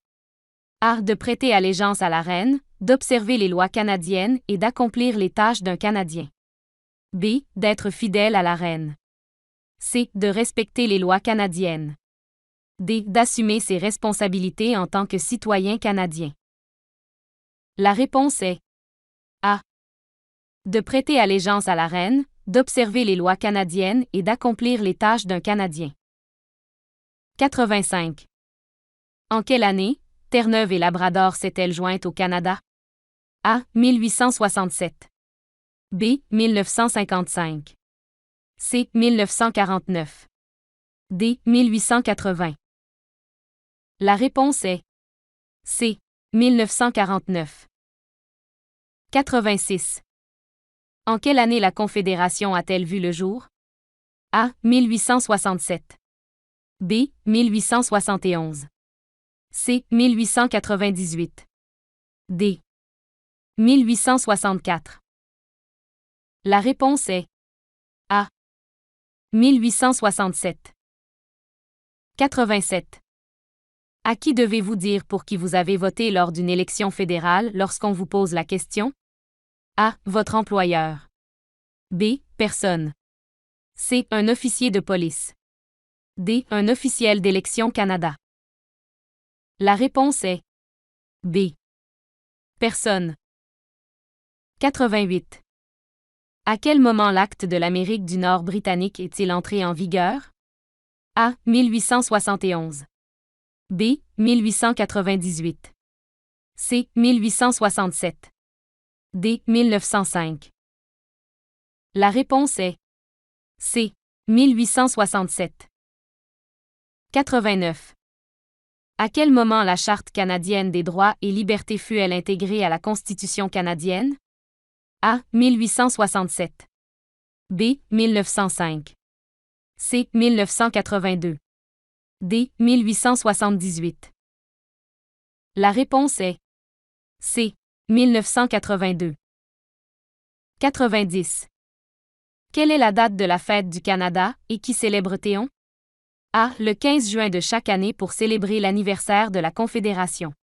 A. De prêter allégeance à la reine, d'observer les lois canadiennes et d'accomplir les tâches d'un Canadien. B. D'être fidèle à la reine. C. De respecter les lois canadiennes. D. D'assumer ses responsabilités en tant que citoyen canadien. La réponse est A. De prêter allégeance à la reine, d'observer les lois canadiennes et d'accomplir les tâches d'un Canadien. 85. En quelle année, Terre-Neuve et Labrador s'est-elle jointe au Canada? A. 1867. B. 1955. C. 1949. D. 1880. La réponse est C. 1949. 86. En quelle année la Confédération a-t-elle vu le jour? A. 1867. B. 1871. C. 1898. D. 1864. La réponse est A. 1867. 87. À qui devez-vous dire pour qui vous avez voté lors d'une élection fédérale lorsqu'on vous pose la question? A. Votre employeur. B. Personne. C. Un officier de police. D. Un officiel d'Élections Canada. La réponse est B. Personne. 88. À quel moment l'acte de l'Amérique du Nord britannique est-il entré en vigueur? A. 1871. B. 1898. C. 1867. D. 1905. La réponse est C. 1867. 89. À quel moment la Charte canadienne des droits et libertés fut-elle intégrée à la Constitution canadienne? A. 1867. B. 1905. C. 1982. D. 1878. La réponse est C. 1982. 90. Quelle est la date de la fête du Canada et qui célèbre-t-on? A. Le 15 juin de chaque année pour célébrer l'anniversaire de la Confédération.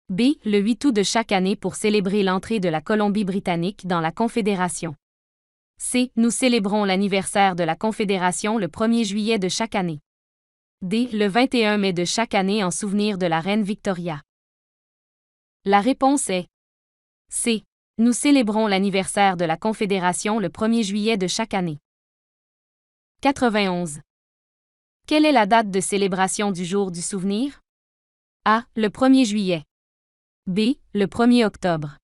B. Le 8 août de chaque année pour célébrer l'entrée de la Colombie-Britannique dans la Confédération. C. Nous célébrons l'anniversaire de la Confédération le 1er juillet de chaque année. D. Le 21 mai de chaque année en souvenir de la reine Victoria. La réponse est C. Nous célébrons l'anniversaire de la Confédération le 1er juillet de chaque année. 91. Quelle est la date de célébration du jour du souvenir? A. Le 1er juillet. B. Le 1er octobre.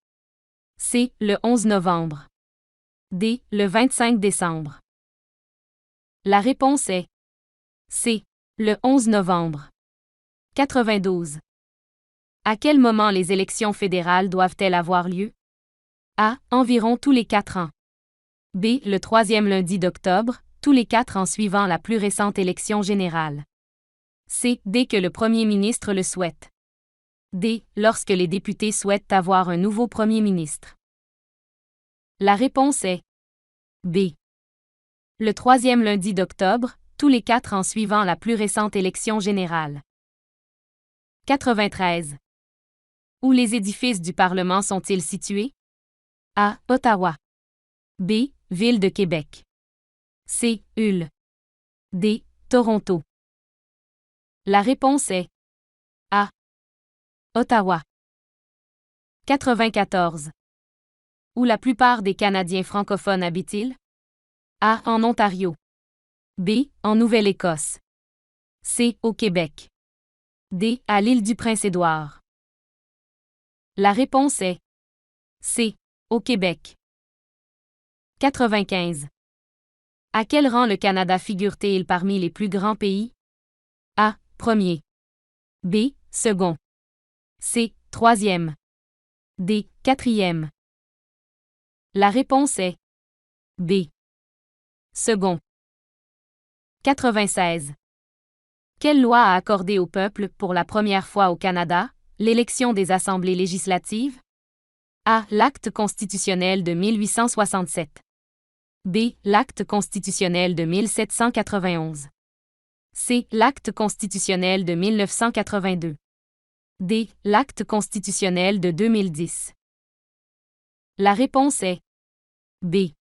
C. Le 11 novembre. D. Le 25 décembre. La réponse est C. Le 11 novembre. 92. À quel moment les élections fédérales doivent-elles avoir lieu? A. Environ tous les 4 ans. B. Le 3e lundi d'octobre, tous les 4 ans suivant la plus récente élection générale. C. Dès que le premier ministre le souhaite. D. Lorsque les députés souhaitent avoir un nouveau premier ministre. La réponse est B. Le 3e lundi d'octobre, tous les 4 ans suivant la plus récente élection générale. 93. Où les édifices du Parlement sont-ils situés? A. Ottawa. B. Ville de Québec. C. Hull. D. Toronto. La réponse est A. Ottawa. 94. Où la plupart des Canadiens francophones habitent-ils? A. En Ontario. B. En Nouvelle-Écosse. C. Au Québec. D. À l'île du Prince-Édouard. La réponse est C. Au Québec. 95. À quel rang le Canada figure-t-il parmi les plus grands pays? A. Premier. B. Second. C. Troisième. D. Quatrième. La réponse est B. Second. 96. Quelle loi a accordé au peuple, pour la première fois au Canada, l'élection des assemblées législatives? A. L'Acte constitutionnel de 1867. B. L'Acte constitutionnel de 1791. C. L'Acte constitutionnel de 1982. D. L'Acte constitutionnel de 2010. La réponse est B.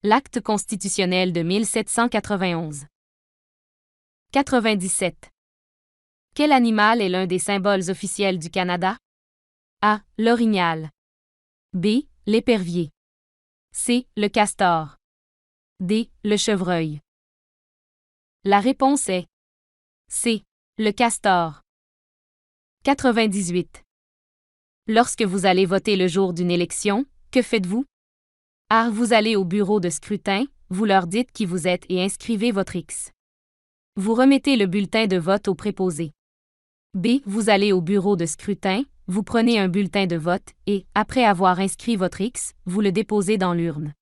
L'Acte constitutionnel de 1791. 97. Quel animal est l'un des symboles officiels du Canada? A. L'orignal. B. L'épervier. C. Le castor. D. Le chevreuil. La réponse est C. Le castor. 98. Lorsque vous allez voter le jour d'une élection, que faites-vous? A. Vous allez au bureau de scrutin, vous leur dites qui vous êtes et inscrivez votre X. Vous remettez le bulletin de vote au préposé. B. Vous allez au bureau de scrutin, vous prenez un bulletin de vote et, après avoir inscrit votre X, vous le déposez dans l'urne.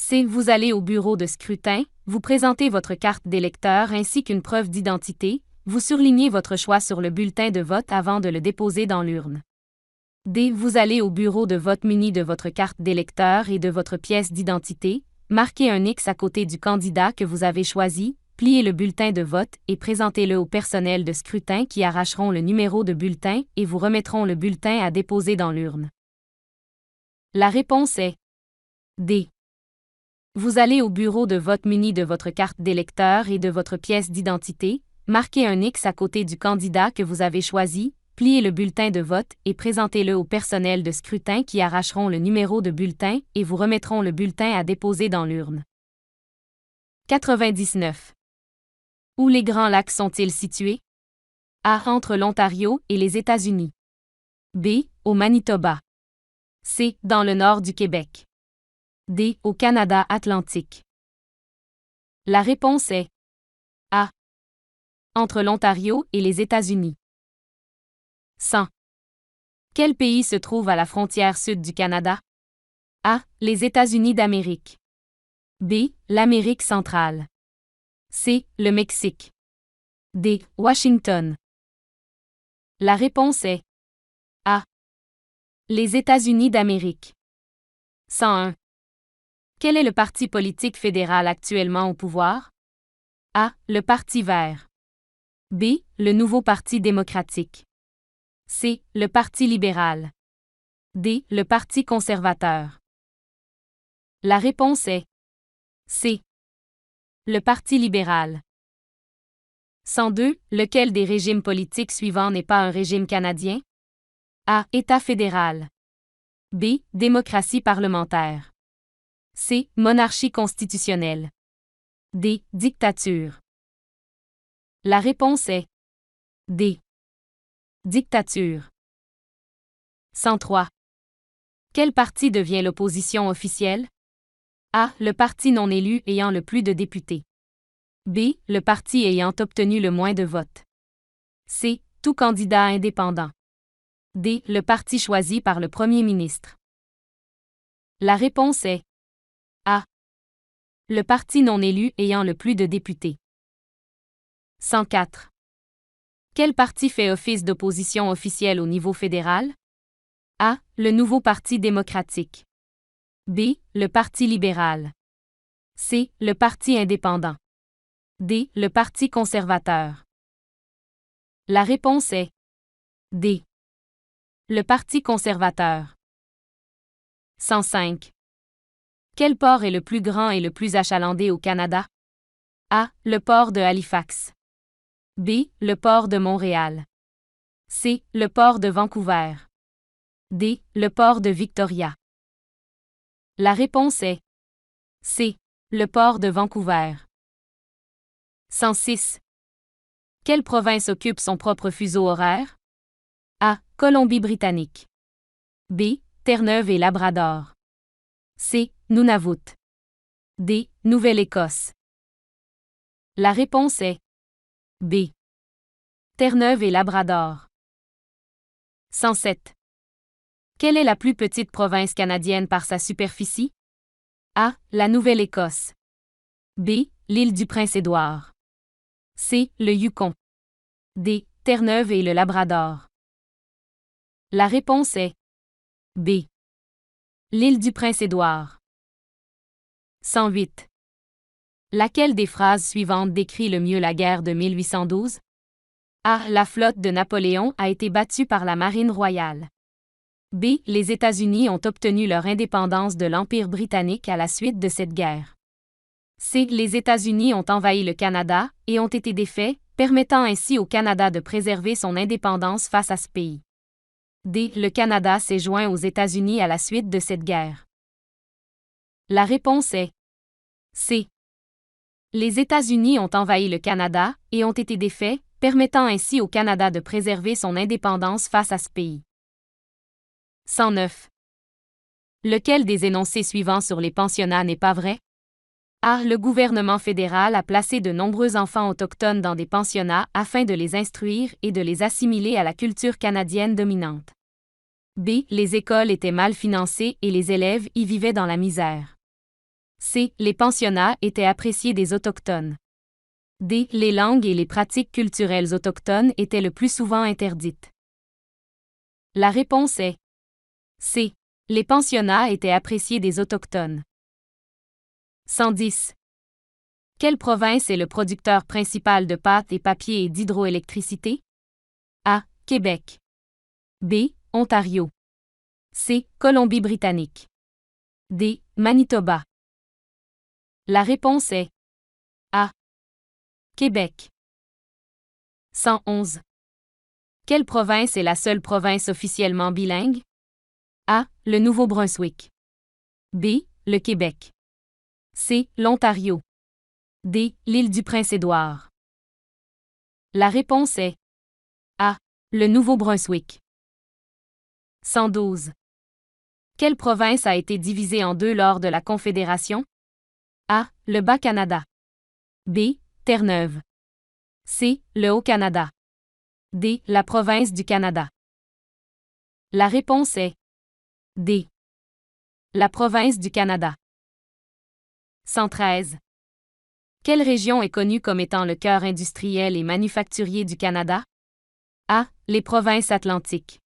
C. Vous allez au bureau de scrutin, vous présentez votre carte d'électeur ainsi qu'une preuve d'identité, vous surlignez votre choix sur le bulletin de vote avant de le déposer dans l'urne. D. Vous allez au bureau de vote muni de votre carte d'électeur et de votre pièce d'identité, marquez un X à côté du candidat que vous avez choisi, pliez le bulletin de vote et présentez-le au personnel de scrutin qui arracheront le numéro de bulletin et vous remettront le bulletin à déposer dans l'urne. La réponse est D. Vous allez au bureau de vote muni de votre carte d'électeur et de votre pièce d'identité, marquez un X à côté du candidat que vous avez choisi, pliez le bulletin de vote et présentez-le au personnel de scrutin qui arracheront le numéro de bulletin et vous remettront le bulletin à déposer dans l'urne. 99. Où les Grands Lacs sont-ils situés? A. Entre l'Ontario et les États-Unis. B. Au Manitoba. C. Dans le nord du Québec. D. Au Canada atlantique. La réponse est A. Entre l'Ontario et les États-Unis. 100. Quel pays se trouve à la frontière sud du Canada? A. Les États-Unis d'Amérique. B. L'Amérique centrale. C. Le Mexique. D. Washington. La réponse est A. Les États-Unis d'Amérique. 101. Quel est le parti politique fédéral actuellement au pouvoir? A. Le Parti vert. B. Le Nouveau Parti démocratique. C. Le Parti libéral. D. Le Parti conservateur. La réponse est C. Le Parti libéral. 102. Lequel des régimes politiques suivants n'est pas un régime canadien? A. État fédéral. B. Démocratie parlementaire. C. Monarchie constitutionnelle. D. Dictature. La réponse est D. Dictature. 103. Quel parti devient l'opposition officielle? A. Le parti non élu ayant le plus de députés. B. Le parti ayant obtenu le moins de votes. C. Tout candidat indépendant. D. Le parti choisi par le Premier ministre. La réponse est A. Le parti non élu ayant le plus de députés. 104. Quel parti fait office d'opposition officielle au niveau fédéral? A. Le Nouveau Parti démocratique. B. Le Parti libéral. C. Le Parti indépendant. D. Le Parti conservateur. La réponse est D. Le Parti conservateur. 105. Quel port est le plus grand et le plus achalandé au Canada? A. Le port de Halifax. B. Le port de Montréal. C. Le port de Vancouver. D. Le port de Victoria. La réponse est C. Le port de Vancouver. 106. Quelle province occupe son propre fuseau horaire? A. Colombie-Britannique. B. Terre-Neuve et Labrador. C. Nunavut. D. Nouvelle-Écosse. La réponse est B. Terre-Neuve et Labrador. 107. Quelle est la plus petite province canadienne par sa superficie? A. La Nouvelle-Écosse. B. L'île du Prince-Édouard. C. Le Yukon. D. Terre-Neuve et le Labrador. La réponse est B. L'île du Prince-Édouard. 108. Laquelle des phrases suivantes décrit le mieux la guerre de 1812? A. La flotte de Napoléon a été battue par la marine royale. B. Les États-Unis ont obtenu leur indépendance de l'Empire britannique à la suite de cette guerre. C. Les États-Unis ont envahi le Canada et ont été défaits, permettant ainsi au Canada de préserver son indépendance face à ce pays. D. Le Canada s'est joint aux États-Unis à la suite de cette guerre. La réponse est C. Les États-Unis ont envahi le Canada et ont été défaits, permettant ainsi au Canada de préserver son indépendance face à ce pays. 109. Lequel des énoncés suivants sur les pensionnats n'est pas vrai? A. Le gouvernement fédéral a placé de nombreux enfants autochtones dans des pensionnats afin de les instruire et de les assimiler à la culture canadienne dominante. B. Les écoles étaient mal financées et les élèves y vivaient dans la misère. C. Les pensionnats étaient appréciés des Autochtones. D. Les langues et les pratiques culturelles autochtones étaient le plus souvent interdites. La réponse est C. Les pensionnats étaient appréciés des Autochtones. 110. Quelle province est le producteur principal de pâte et papier et d'hydroélectricité? A. Québec. B. Ontario. C. Colombie-Britannique. D. Manitoba. La réponse est A. Québec. 111. Quelle province est la seule province officiellement bilingue? A. Le Nouveau-Brunswick. B. Le Québec. C. L'Ontario. D. L'île du Prince-Édouard. La réponse est A. Le Nouveau-Brunswick. 112. Quelle province a été divisée en deux lors de la Confédération? A. Le Bas-Canada. B. Terre-Neuve. C. Le Haut-Canada. D. La province du Canada. La réponse est D. La province du Canada. 113. Quelle région est connue comme étant le cœur industriel et manufacturier du Canada? A. Les provinces atlantiques.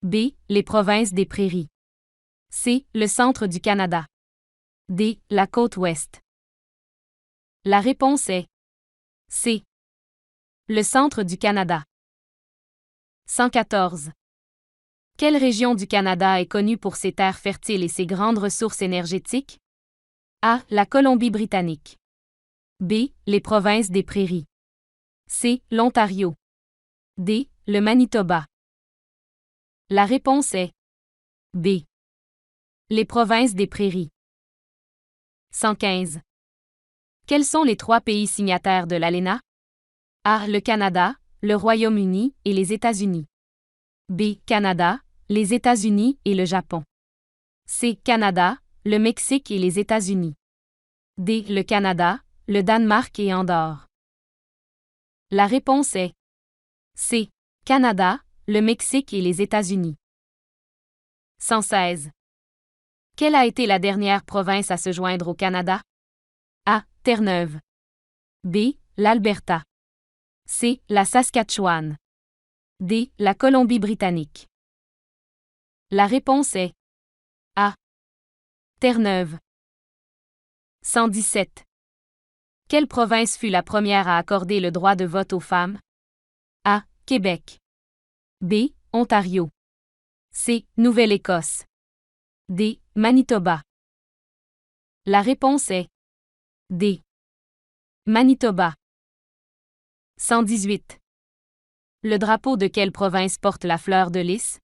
B. Les provinces des prairies. C. Le centre du Canada. D. La côte ouest. La réponse est C. Le centre du Canada. 114. Quelle région du Canada est connue pour ses terres fertiles et ses grandes ressources énergétiques? A. La Colombie-Britannique. B. Les provinces des prairies. C. L'Ontario. D. Le Manitoba. La réponse est B. Les provinces des prairies. 115. Quels sont les trois pays signataires de l'ALENA? A. Le Canada, le Royaume-Uni et les États-Unis. B. Canada, les États-Unis et le Japon. C. Canada, le Mexique et les États-Unis. D. Le Canada, le Danemark et Andorre. La réponse est C. Canada, le Mexique et les États-Unis. 116. Quelle a été la dernière province à se joindre au Canada? A. Terre-Neuve. B. L'Alberta. C. La Saskatchewan. D. La Colombie-Britannique. La réponse est A. Terre-Neuve. 117. Quelle province fut la première à accorder le droit de vote aux femmes? A. Québec. B. Ontario. C. Nouvelle-Écosse. D. Manitoba. La réponse est D. Manitoba. 118. Le drapeau de quelle province porte la fleur de lys?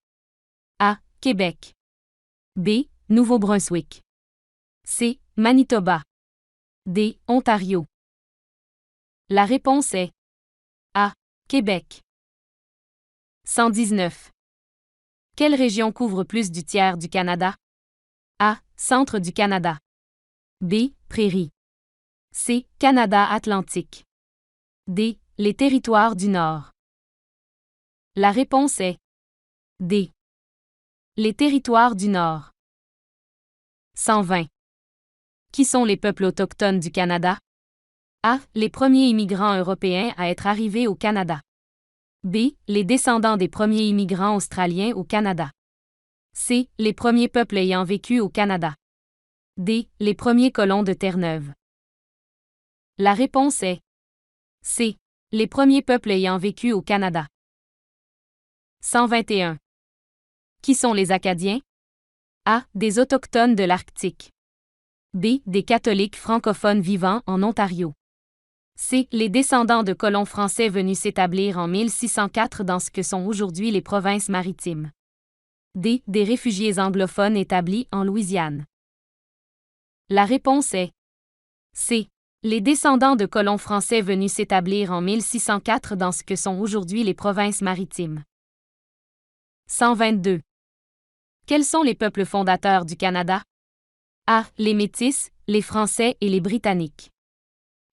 A. Québec. B. Nouveau-Brunswick. C. Manitoba. D. Ontario. La réponse est A. Québec. 119. Quelle région couvre plus du tiers du Canada? A. Centre du Canada. B. Prairies. C. Canada Atlantique. D. Les territoires du Nord. La réponse est D. Les territoires du Nord. 120. Qui sont les peuples autochtones du Canada? A. Les premiers immigrants européens à être arrivés au Canada. B. Les descendants des premiers immigrants australiens au Canada. C. Les premiers peuples ayant vécu au Canada. D. Les premiers colons de Terre-Neuve. La réponse est C. Les premiers peuples ayant vécu au Canada. 121. Qui sont les Acadiens? A. Des Autochtones de l'Arctique. B. Des catholiques francophones vivant en Ontario. C. Les descendants de colons français venus s'établir en 1604 dans ce que sont aujourd'hui les provinces maritimes. D. Des réfugiés anglophones établis en Louisiane. La réponse est C. Les descendants de colons français venus s'établir en 1604 dans ce que sont aujourd'hui les provinces maritimes. 122. Quels sont les peuples fondateurs du Canada? A. Les Métis, les Français et les Britanniques.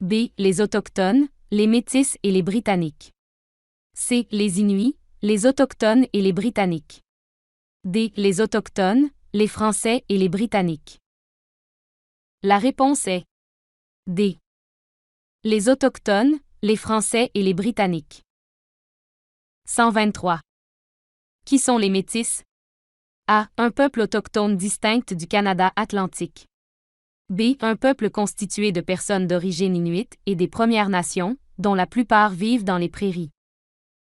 B. Les Autochtones, les Métis et les Britanniques. C. Les Inuits, les Autochtones et les Britanniques. D. Les Autochtones, les Français et les Britanniques. La réponse est D. Les Autochtones, les Français et les Britanniques. 123. Qui sont les Métis? A. Un peuple autochtone distinct du Canada atlantique. B. Un peuple constitué de personnes d'origine inuite et des Premières Nations, dont la plupart vivent dans les prairies.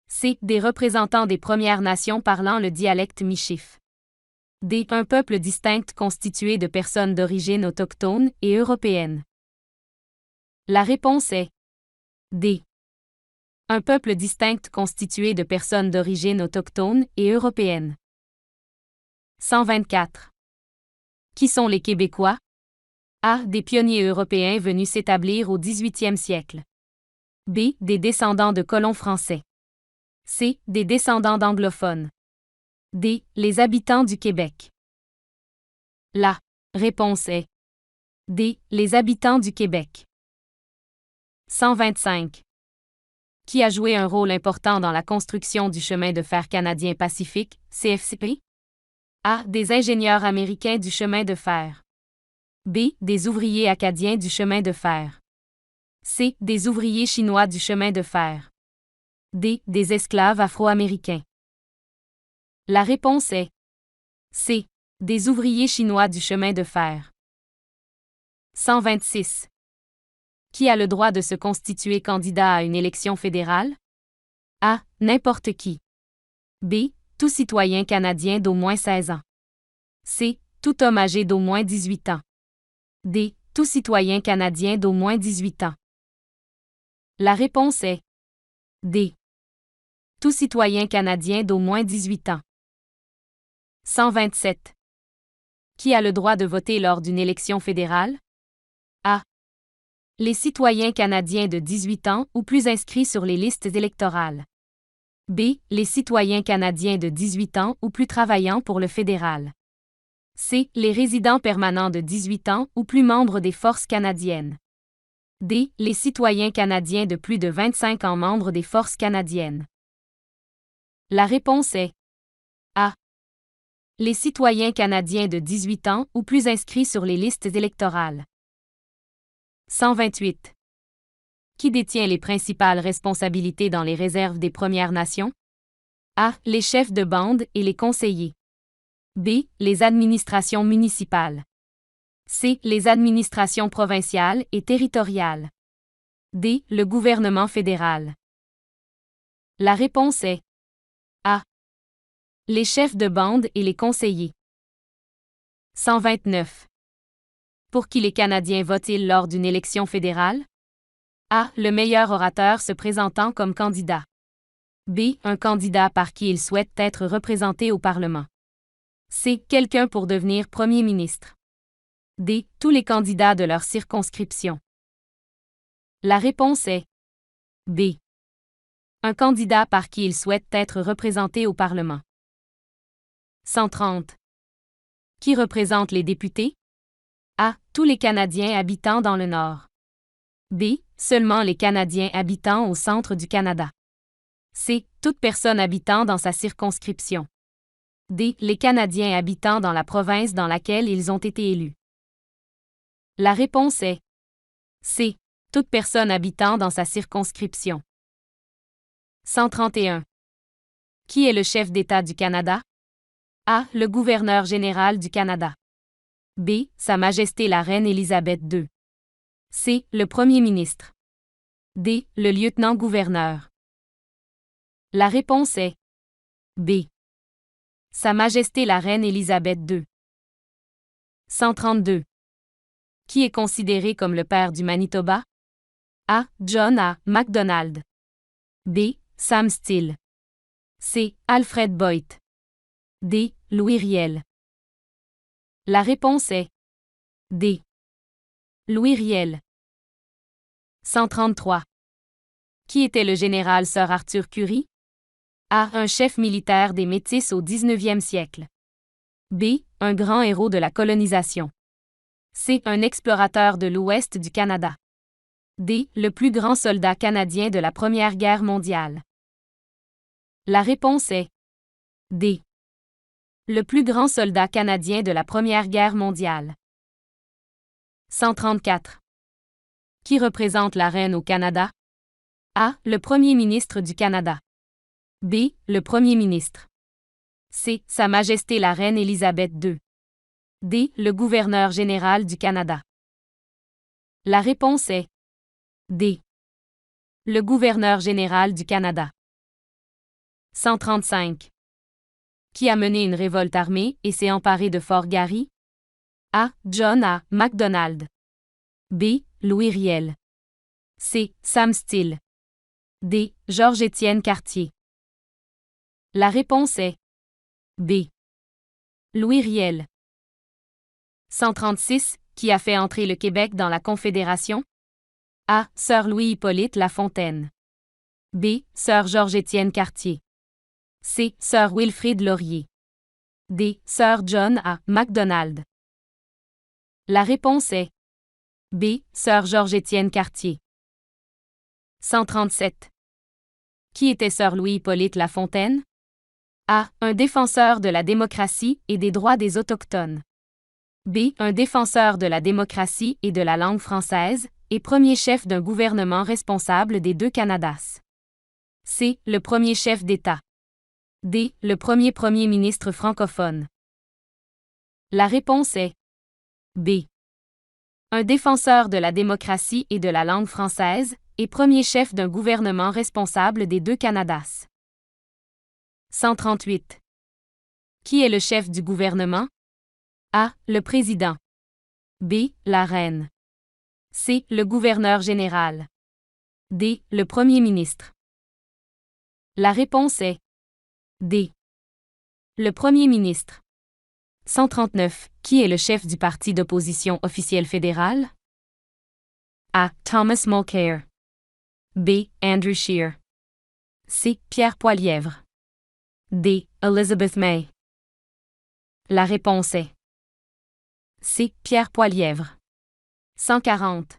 C. Des représentants des Premières Nations parlant le dialecte michif. D. Un peuple distinct constitué de personnes d'origine autochtone et européenne. La réponse est D. Un peuple distinct constitué de personnes d'origine autochtone et européenne. 124. Qui sont les Québécois? A. Des pionniers européens venus s'établir au 18e siècle. B. Des descendants de colons français. C. Des descendants d'anglophones. D. Les habitants du Québec. La réponse est D. Les habitants du Québec. 125. Qui a joué un rôle important dans la construction du chemin de fer canadien Pacifique, CFCP? A. Des ingénieurs américains du chemin de fer. B. Des ouvriers acadiens du chemin de fer. C. Des ouvriers chinois du chemin de fer. D. Des esclaves afro-américains. La réponse est C. Des ouvriers chinois du chemin de fer. 126. Qui a le droit de se constituer candidat à une élection fédérale? A. N'importe qui. B. Tout citoyen canadien d'au moins 16 ans. C. Tout homme âgé d'au moins 18 ans. D. Tout citoyen canadien d'au moins 18 ans. La réponse est D. Tout citoyen canadien d'au moins 18 ans. 127. Qui a le droit de voter lors d'une élection fédérale? A. Les citoyens canadiens de 18 ans ou plus inscrits sur les listes électorales. B. Les citoyens canadiens de 18 ans ou plus travaillant pour le fédéral. C. Les résidents permanents de 18 ans ou plus membres des forces canadiennes. D. Les citoyens canadiens de plus de 25 ans membres des forces canadiennes. La réponse est A. Les citoyens canadiens de 18 ans ou plus inscrits sur les listes électorales. 128. Qui détient les principales responsabilités dans les réserves des Premières Nations? A. Les chefs de bande et les conseillers. B. Les administrations municipales. C. Les administrations provinciales et territoriales. D. Le gouvernement fédéral. La réponse est A. Les chefs de bande et les conseillers. 129. Pour qui les Canadiens votent-ils lors d'une élection fédérale? A. Le meilleur orateur se présentant comme candidat. B. Un candidat par qui ils souhaitent être représentés au Parlement. C. Quelqu'un pour devenir premier ministre. D. Tous les candidats de leur circonscription. La réponse est B. Un candidat par qui ils souhaitent être représentés au Parlement. 130. Qui représente les députés? A. Tous les Canadiens habitant dans le Nord. B. Seulement les Canadiens habitant au centre du Canada. C. Toute personne habitant dans sa circonscription. D. Les Canadiens habitant dans la province dans laquelle ils ont été élus. La réponse est C. Toute personne habitant dans sa circonscription. 131. Qui est le chef d'État du Canada? A. Le gouverneur général du Canada. B. Sa Majesté la Reine Élisabeth II. C. Le Premier ministre. D. Le lieutenant-gouverneur. La réponse est B. Sa Majesté la Reine Élisabeth II. 132. Qui est considéré comme le père du Manitoba? A. John A. MacDonald. B. Sam Steele. C. Alfred Boyd. D. Louis Riel. La réponse est D. Louis Riel. 133. Qui était le général Sir Arthur Currie? A. Un chef militaire des Métis au 19e siècle. B. Un grand héros de la colonisation. C. Un explorateur de l'Ouest du Canada. D. Le plus grand soldat canadien de la Première Guerre mondiale. La réponse est D. Le plus grand soldat canadien de la Première Guerre mondiale. 134. Qui représente la reine au Canada? A. Le Premier ministre du Canada. B. Le Premier ministre. C. Sa Majesté la Reine Élisabeth II. D. Le gouverneur général du Canada. La réponse est D. Le gouverneur général du Canada. 135. Qui a mené une révolte armée et s'est emparé de Fort Garry? A. John A. Macdonald. B. Louis Riel. C. Sam Steele. D. Georges-Étienne Cartier. La réponse est B. Louis Riel. 136. Qui a fait entrer le Québec dans la Confédération? A. Sir Louis-Hippolyte Lafontaine. B. Sir Georges-Étienne Cartier. C. Sir Wilfrid Laurier. D. Sir John A. Macdonald. La réponse est B. Sir Georges-Étienne Cartier. 137. Qui était Sir Louis-Hippolyte Lafontaine? A. Un défenseur de la démocratie et des droits des Autochtones. B. Un défenseur de la démocratie et de la langue française, et premier chef d'un gouvernement responsable des deux Canadas. C. Le premier chef d'État. D. Le premier premier ministre francophone. La réponse est B. Un défenseur de la démocratie et de la langue française, et premier chef d'un gouvernement responsable des deux Canadas. 138. Qui est le chef du gouvernement? A. Le président. B. La reine. C. Le gouverneur général. D. Le premier ministre. La réponse est D. Le premier ministre. 139. Qui est le chef du parti d'opposition officiel fédéral? A. Thomas Mulcair. B. Andrew Scheer. C. Pierre Poilievre. D. Elizabeth May. La réponse est C. Pierre Poilievre. 140.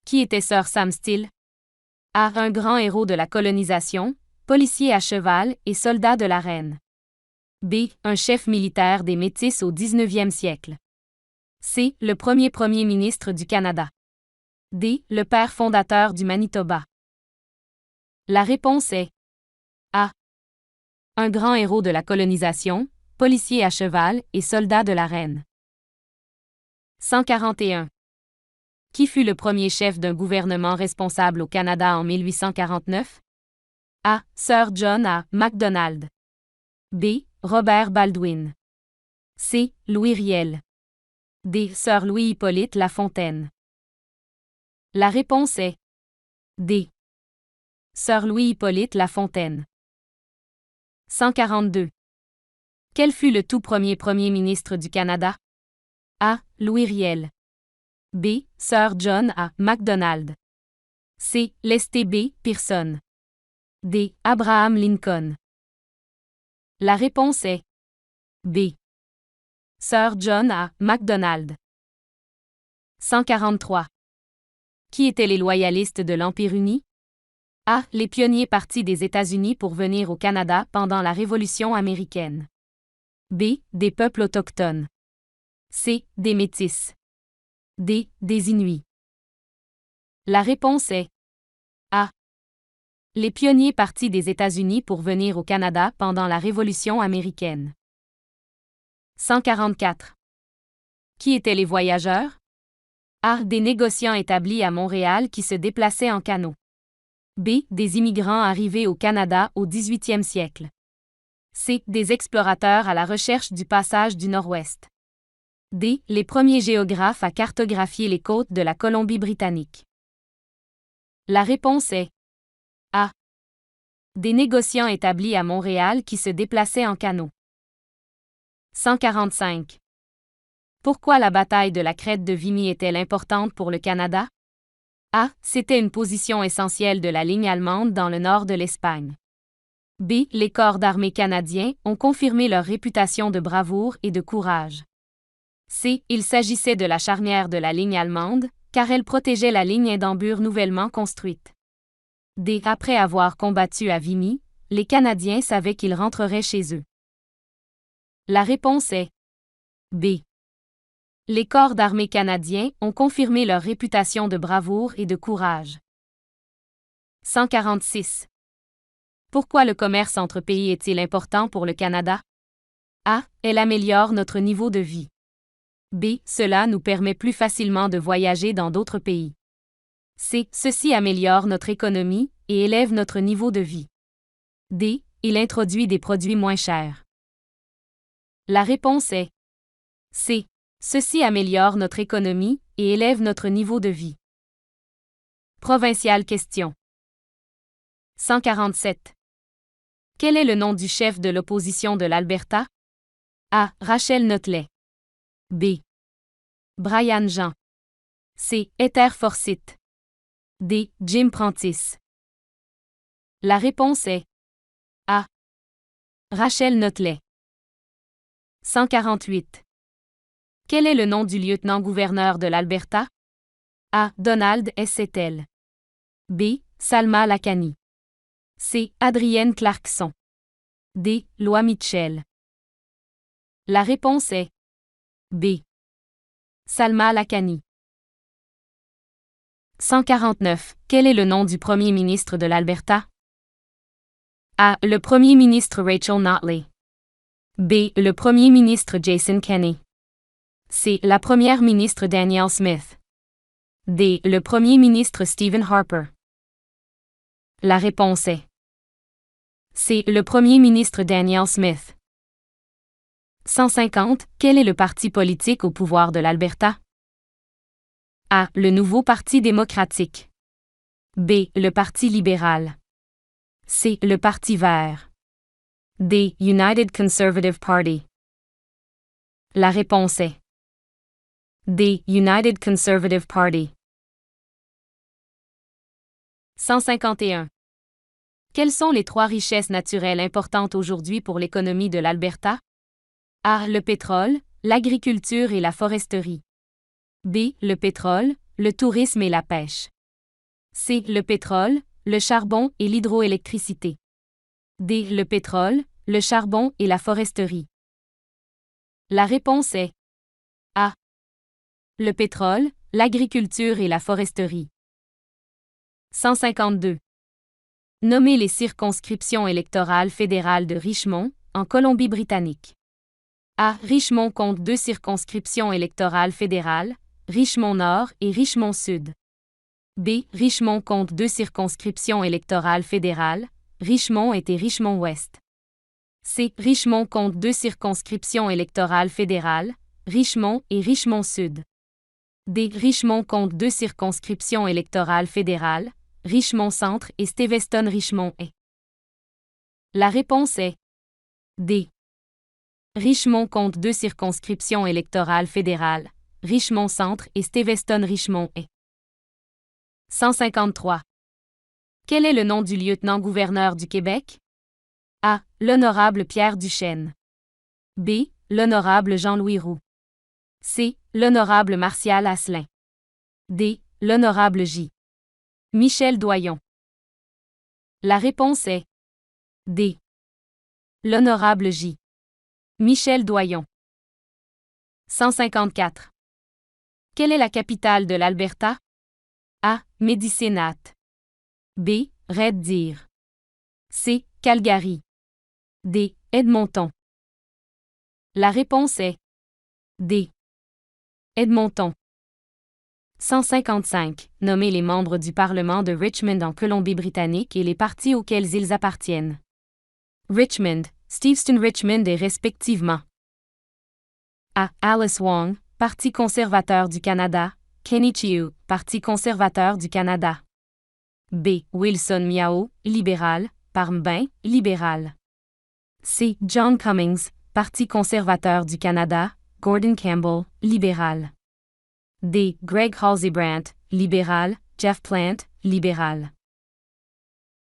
Qui était Sir Sam Steele? A. Un grand héros de la colonisation, policier à cheval et soldat de la reine. B. Un chef militaire des Métis au 19e siècle. C. Le premier premier ministre du Canada. D. Le père fondateur du Manitoba. La réponse est A. Un grand héros de la colonisation, policier à cheval et soldat de la reine. 141. Qui fut le premier chef d'un gouvernement responsable au Canada en 1849? A. Sir John A. Macdonald. B. Robert Baldwin. C. Louis Riel. D. Sir Louis-Hippolyte Lafontaine. La réponse est D. Sir Louis-Hippolyte Lafontaine. 142. Quel fut le tout premier premier ministre du Canada? A. Louis Riel. B. Sir John A. Macdonald. C. Lester B. Pearson. D. Abraham Lincoln. La réponse est B. Sir John A. Macdonald. 143. Qui étaient les loyalistes de l'Empire uni? A. Les pionniers partis des États-Unis pour venir au Canada pendant la Révolution américaine. B. Des peuples autochtones. C. Des Métis. D. Des Inuits. La réponse est A. Les pionniers partis des États-Unis pour venir au Canada pendant la Révolution américaine. 144. Qui étaient les voyageurs? A. Des négociants établis à Montréal qui se déplaçaient en canot. B. Des immigrants arrivés au Canada au 18e siècle. C. Des explorateurs à la recherche du passage du Nord-Ouest. D. Les premiers géographes à cartographier les côtes de la Colombie-Britannique. La réponse est A. Des négociants établis à Montréal qui se déplaçaient en canot. 145. Pourquoi la bataille de la crête de Vimy est-elle importante pour le Canada? A. C'était une position essentielle de la ligne allemande dans le nord de l'Espagne. B. Les corps d'armée canadiens ont confirmé leur réputation de bravoure et de courage. C. Il s'agissait de la charnière de la ligne allemande, car elle protégeait la ligne Hindenburg nouvellement construite. D. Après avoir combattu à Vimy, les Canadiens savaient qu'ils rentreraient chez eux. La réponse est B. Les corps d'armée canadiens ont confirmé leur réputation de bravoure et de courage. 146. Pourquoi le commerce entre pays est-il important pour le Canada? A. Elle améliore notre niveau de vie. B. Cela nous permet plus facilement de voyager dans d'autres pays. C. Ceci améliore notre économie et élève notre niveau de vie. D. Il introduit des produits moins chers. La réponse est C. Ceci améliore notre économie et élève notre niveau de vie. Provinciale question. 147. Quel est le nom du chef de l'opposition de l'Alberta? A. Rachel Notley. B. Brian Jean. C. Heather Forsyth. D. Jim Prentice. La réponse est A. Rachel Notley. 148. Quel est le nom du lieutenant-gouverneur de l'Alberta? A. Donald S. Settle. B. Salma Lakani. C. Adrienne Clarkson. D. Loi Mitchell. La réponse est B. Salma Lakani. 149. Quel est le nom du premier ministre de l'Alberta? A. Le premier ministre Rachel Notley. B. Le premier ministre Jason Kenney. C. La première ministre Danielle Smith. D. Le premier ministre Stephen Harper. La réponse est C. Le premier ministre Danielle Smith. 150. Quel est le parti politique au pouvoir de l'Alberta? A. Le Nouveau Parti démocratique. B. Le Parti libéral. C. Le Parti vert. D. United Conservative Party. La réponse est D. United Conservative Party. 151. Quelles sont les trois richesses naturelles importantes aujourd'hui pour l'économie de l'Alberta? A. Le pétrole, l'agriculture et la foresterie. B. Le pétrole, le tourisme et la pêche. C. Le pétrole, le charbon et l'hydroélectricité. D. Le pétrole, le charbon et la foresterie. La réponse est A. Le pétrole, l'agriculture et la foresterie. 152. Nommez les circonscriptions électorales fédérales de Richmond, en Colombie-Britannique. A. Richmond compte 2 circonscriptions électorales fédérales, Richmond-Nord et Richmond-Sud. B. Richmond compte 2 circonscriptions électorales fédérales, Richmond-Est et Richmond-Ouest. C. Richmond compte 2 circonscriptions électorales fédérales, Richmond et Richmond-Sud. D. Richmond compte 2 circonscriptions électorales fédérales, Richmond-Centre et Steveston-Richmond-Est. La réponse est D. Richmond compte 2 circonscriptions électorales fédérales, Richmond-Centre et Steveston-Richmond-Est. 153. Quel est le nom du lieutenant-gouverneur du Québec? A. L'honorable Pierre Duchesne. B. L'honorable Jean-Louis Roux. C. L'honorable Martial Asselin. D. L'honorable J. Michel Doyon. La réponse est D. L'honorable J. Michel Doyon. 154. Quelle est la capitale de l'Alberta? A. Medicine Hat. B. Red Deer. C. Calgary. D. Edmonton. La réponse est D. Edmonton. 155. Nommez les membres du Parlement de Richmond en Colombie-Britannique et les partis auxquels ils appartiennent. Richmond, Steveston Richmond et respectivement. A. Alice Wong, Parti conservateur du Canada, Kenny Chiu, Parti conservateur du Canada. B. Wilson Miao, libéral, Parmbin, libéral. C. John Cummings, Parti conservateur du Canada, Gordon Campbell, libéral. D. Greg Halsey-Brandt, libéral, Jeff Plant, libéral.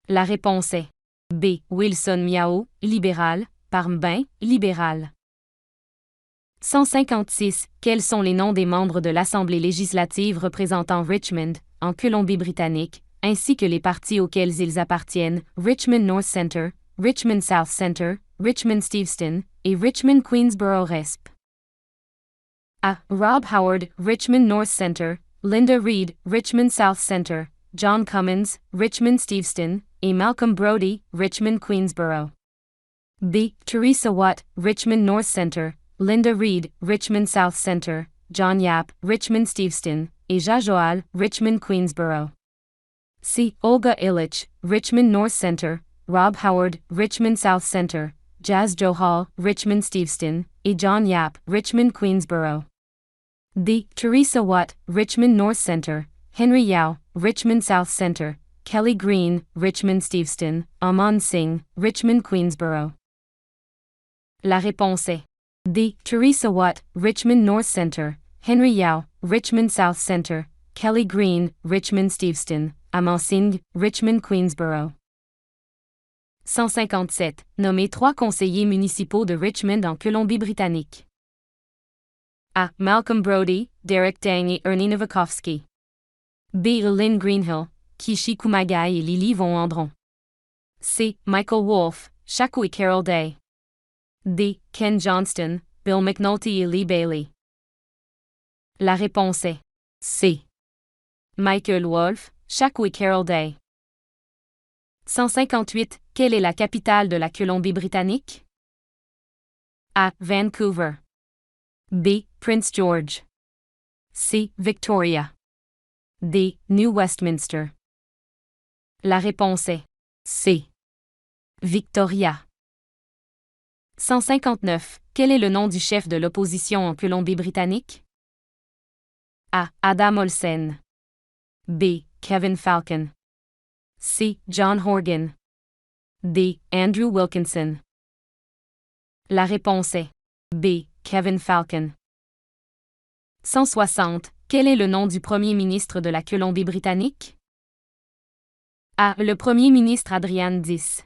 La réponse est B. Wilson Miao, libéral, Parmbin, libéral. 156. Quels sont les noms des membres de l'Assemblée législative représentant Richmond, en Colombie-Britannique, ainsi que les partis auxquels ils appartiennent, Richmond North Centre, Richmond South Centre, Richmond Steveston et Richmond Queensborough Resp. A. Rob Howard, Richmond North Center, Linda Reed, Richmond South Center, John Cummins, Richmond Steveston, et Malcolm Brody, Richmond Queensborough. B. Teresa Watt, Richmond North Center, Linda Reed, Richmond South Center, John Yap, Richmond Steveston, et Jacques Joal, Richmond Queensborough. C. Olga Illich, Richmond North Center, Rob Howard, Richmond South Center, Jazz Johal, Richmond Steveston, et John Yap, Richmond Queensborough. D. Teresa Watt, Richmond North Center, Henry Yao, Richmond South Center, Kelly Green, Richmond Steveston, Aman Singh, Richmond Queensborough. La réponse est D. Teresa Watt, Richmond North Center, Henry Yao, Richmond South Center, Kelly Green, Richmond Steveston, Aman Singh, Richmond Queensborough. 157. Nommez 3 conseillers municipaux de Richmond en Colombie-Britannique. A. Malcolm Brody, Derek Dang et Ernie Novakovsky. B. Lynn Greenhill, Kishi Kumagai et Lily Von Andron. C. Michael Wolfe, Shaku et Carol Day. D. Ken Johnston, Bill McNulty et Lee Bailey. La réponse est C. Michael Wolfe, Shaku et Carol Day. 158. Quelle est la capitale de la Colombie-Britannique? A. Vancouver. B. Prince George. C. Victoria. D. New Westminster. La réponse est C. Victoria. 159. Quel est le nom du chef de l'opposition en Colombie-Britannique? A. Adam Olsen. B. Kevin Falcon. C. John Horgan. D. Andrew Wilkinson. La réponse est B. Kevin Falcon. 160. Quel est le nom du premier ministre de la Colombie-Britannique? A. Le premier ministre Adrian Diss.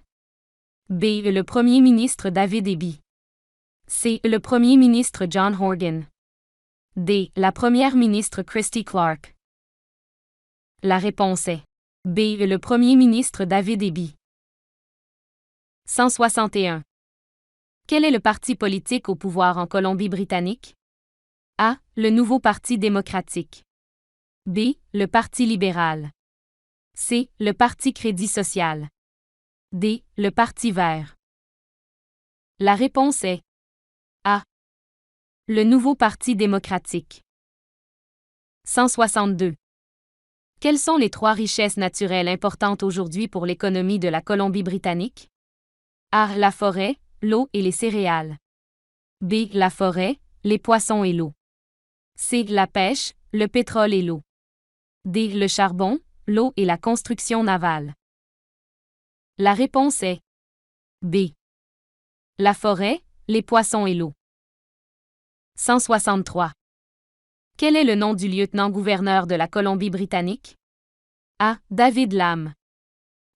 B. Le premier ministre David Eby. C. Le premier ministre John Horgan. D. La première ministre Christy Clark. La réponse est B. Le premier ministre David Eby. 161. Quel est le parti politique au pouvoir en Colombie-Britannique? A. Le Nouveau Parti démocratique. B. Le Parti libéral. C. Le Parti Crédit social. D. Le Parti vert. La réponse est A. Le Nouveau Parti démocratique. 162. Quelles sont les 3 richesses naturelles importantes aujourd'hui pour l'économie de la Colombie-Britannique? A. La forêt, l'eau et les céréales. B. La forêt, les poissons et l'eau. C. La pêche, le pétrole et l'eau. D. Le charbon, l'eau et la construction navale. La réponse est B. La forêt, les poissons et l'eau. 163. Quel est le nom du lieutenant-gouverneur de la Colombie-Britannique? A. David Lamb.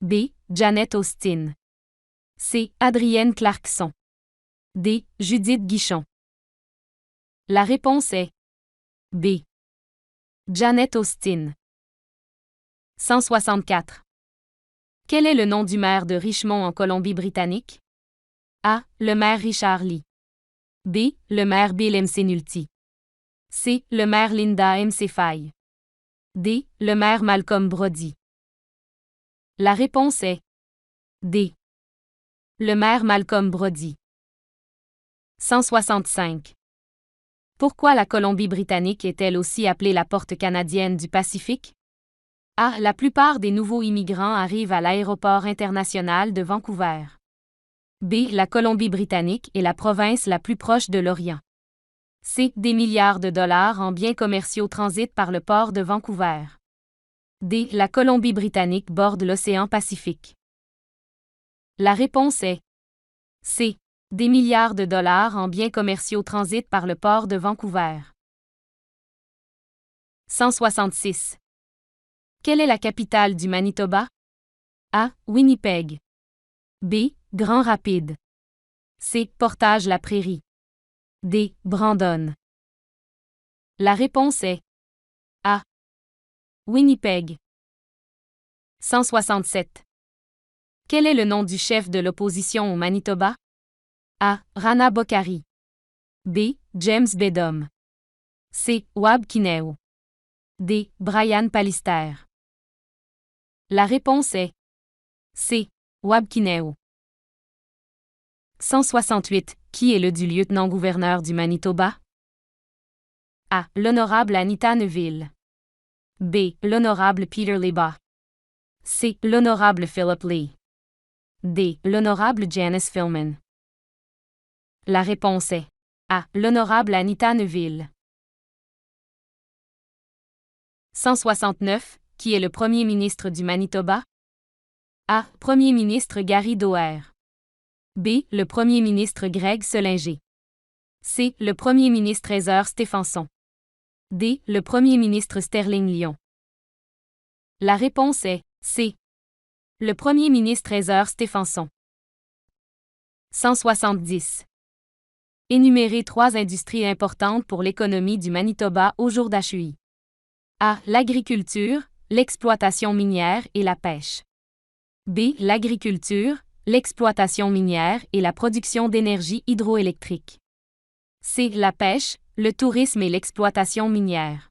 B. Janet Austin. C. Adrienne Clarkson. D. Judith Guichon. La réponse est B. Janet Austin. 164. Quel est le nom du maire de Richmond en Colombie-Britannique? A. Le maire Richard Lee. B. Le maire Bill McNulty. C. Le maire Linda Faye. D. Le maire Malcolm Brody. La réponse est D. Le maire Malcolm Brody. 165. Pourquoi la Colombie-Britannique est-elle aussi appelée la porte canadienne du Pacifique? A. La plupart des nouveaux immigrants arrivent à l'aéroport international de Vancouver. B. La Colombie-Britannique est la province la plus proche de l'Orient. C. Des milliards de dollars en biens commerciaux transitent par le port de Vancouver. D. La Colombie-Britannique borde l'océan Pacifique. La réponse est C. Des milliards de dollars en biens commerciaux transitent par le port de Vancouver. 166. Quelle est la capitale du Manitoba? A. Winnipeg. B. Grand Rapide. C. Portage-la-Prairie. D. Brandon. La réponse est A. Winnipeg. 167. Quel est le nom du chef de l'opposition au Manitoba? A. Rana Bokhari. B. James Bedom. C. Wab Kineo. D. Brian Pallister. La réponse est C. Wab Kineo. 168. Qui est le du lieutenant-gouverneur du Manitoba? A. L'honorable Anita Neuville. B. L'honorable Peter Leba. C. L'honorable Philip Lee. D. L'honorable Janice Filman. La réponse est A. L'honorable Anita Neuville. 169. Qui est le premier ministre du Manitoba? A. Premier ministre Gary Doer. B. Le premier ministre Greg Solinger. C. Le premier ministre Heather Stefanson. D. Le premier ministre Sterling Lyon. La réponse est C. Le premier ministre Heather Stefanson. 170. Énumérez 3 industries importantes pour l'économie du Manitoba au jour d'aujourd'hui. A. L'agriculture, l'exploitation minière et la pêche. B. L'agriculture, l'exploitation minière et la production d'énergie hydroélectrique. C. La pêche, le tourisme et l'exploitation minière.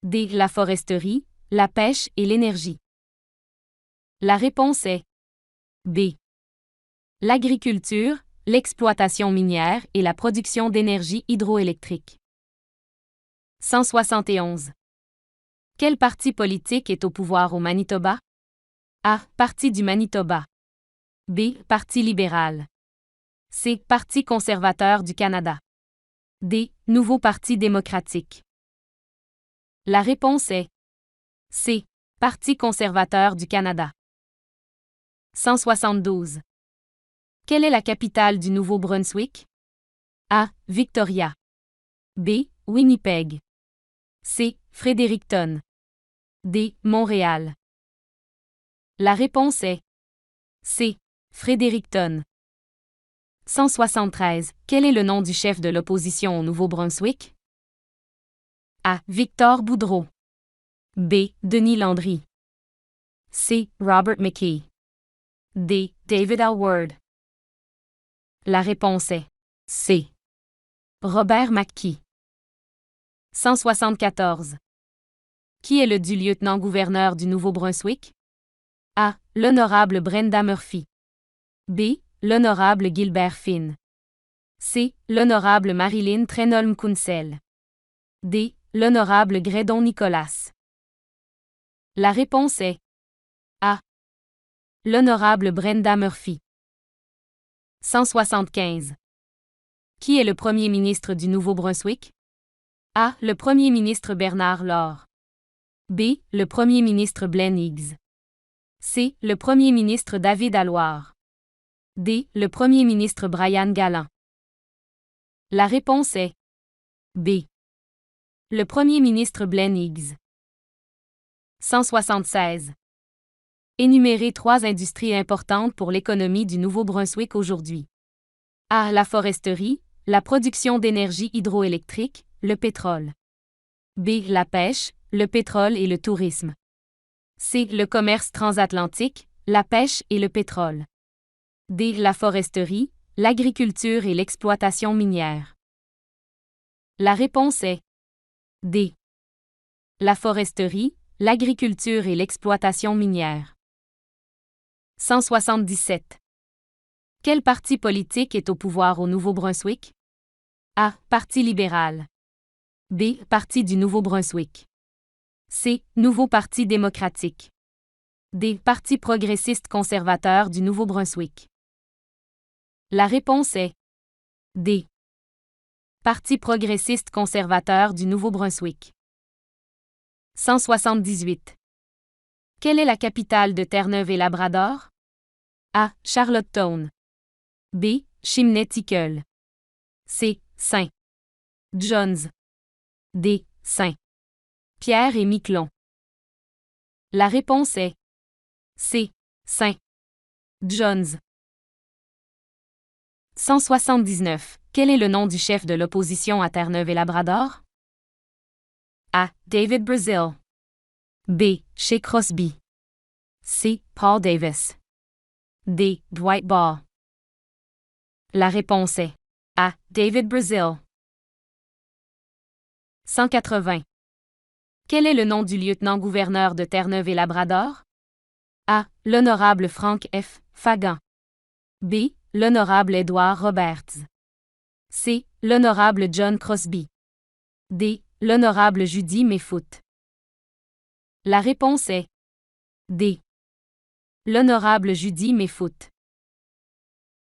D. La foresterie, la pêche et l'énergie. La réponse est B. L'agriculture, l'exploitation minière et la production d'énergie hydroélectrique. 171. Quel parti politique est au pouvoir au Manitoba? A. Parti du Manitoba. B. Parti libéral. C. Parti conservateur du Canada. D. Nouveau Parti démocratique. La réponse est C. Parti conservateur du Canada. 172. Quelle est la capitale du Nouveau-Brunswick? A. Victoria. B. Winnipeg. C. Fredericton. D. Montréal. La réponse est C. Fredericton. 173. Quel est le nom du chef de l'opposition au Nouveau-Brunswick? A. Victor Boudreau. B. Denis Landry. C. Robert McKee. D. David Alward. La réponse est C. Robert McKee. 174. Qui est le du lieutenant-gouverneur du Nouveau-Brunswick? A. L'honorable Brenda Murphy. B. L'honorable Gilbert Finn. C. L'honorable Marilyn Trenholm-Kunsel. D. L'honorable Gredon Nicolas. La réponse est A. L'honorable Brenda Murphy. 175. Qui est le premier ministre du Nouveau-Brunswick? A. Le premier ministre Bernard Laure. B. Le premier ministre Blaine Higgs. C. Le premier ministre David Alward. D. Le premier ministre Brian Gallant. La réponse est B. Le premier ministre Blaine Higgs. 176. Énumérez 3 industries importantes pour l'économie du Nouveau-Brunswick aujourd'hui. A. La foresterie, la production d'énergie hydroélectrique, le pétrole. B. La pêche, le pétrole et le tourisme. C. Le commerce transatlantique, la pêche et le pétrole. D. La foresterie, l'agriculture et l'exploitation minière. La réponse est D. La foresterie, l'agriculture et l'exploitation minière. 177. Quel parti politique est au pouvoir au Nouveau-Brunswick? A. Parti libéral. B. Parti du Nouveau-Brunswick. C. Nouveau Parti démocratique. D. Parti progressiste conservateur du Nouveau-Brunswick. La réponse est D. Parti progressiste conservateur du Nouveau-Brunswick. 178. Quelle est la capitale de Terre-Neuve-et-Labrador? A. Charlottetown. B. Chimney-Tickle. C. Saint John's. D. Saint Pierre et Miquelon. La réponse est C. Saint John's. 179. Quel est le nom du chef de l'opposition à Terre-Neuve-et-Labrador? A. David Brazil. B. Shea Crosby. C. Paul Davis. D. Dwight Ball. La réponse est A. David Brazil. 180. Quel est le nom du lieutenant-gouverneur de Terre-Neuve-et-Labrador? A. L'honorable Frank F. Fagan. B. L'honorable Edward Roberts. C. L'honorable John Crosby. D. L'honorable Judy Mayfoot. La réponse est D. L'honorable Judy Mayfoot.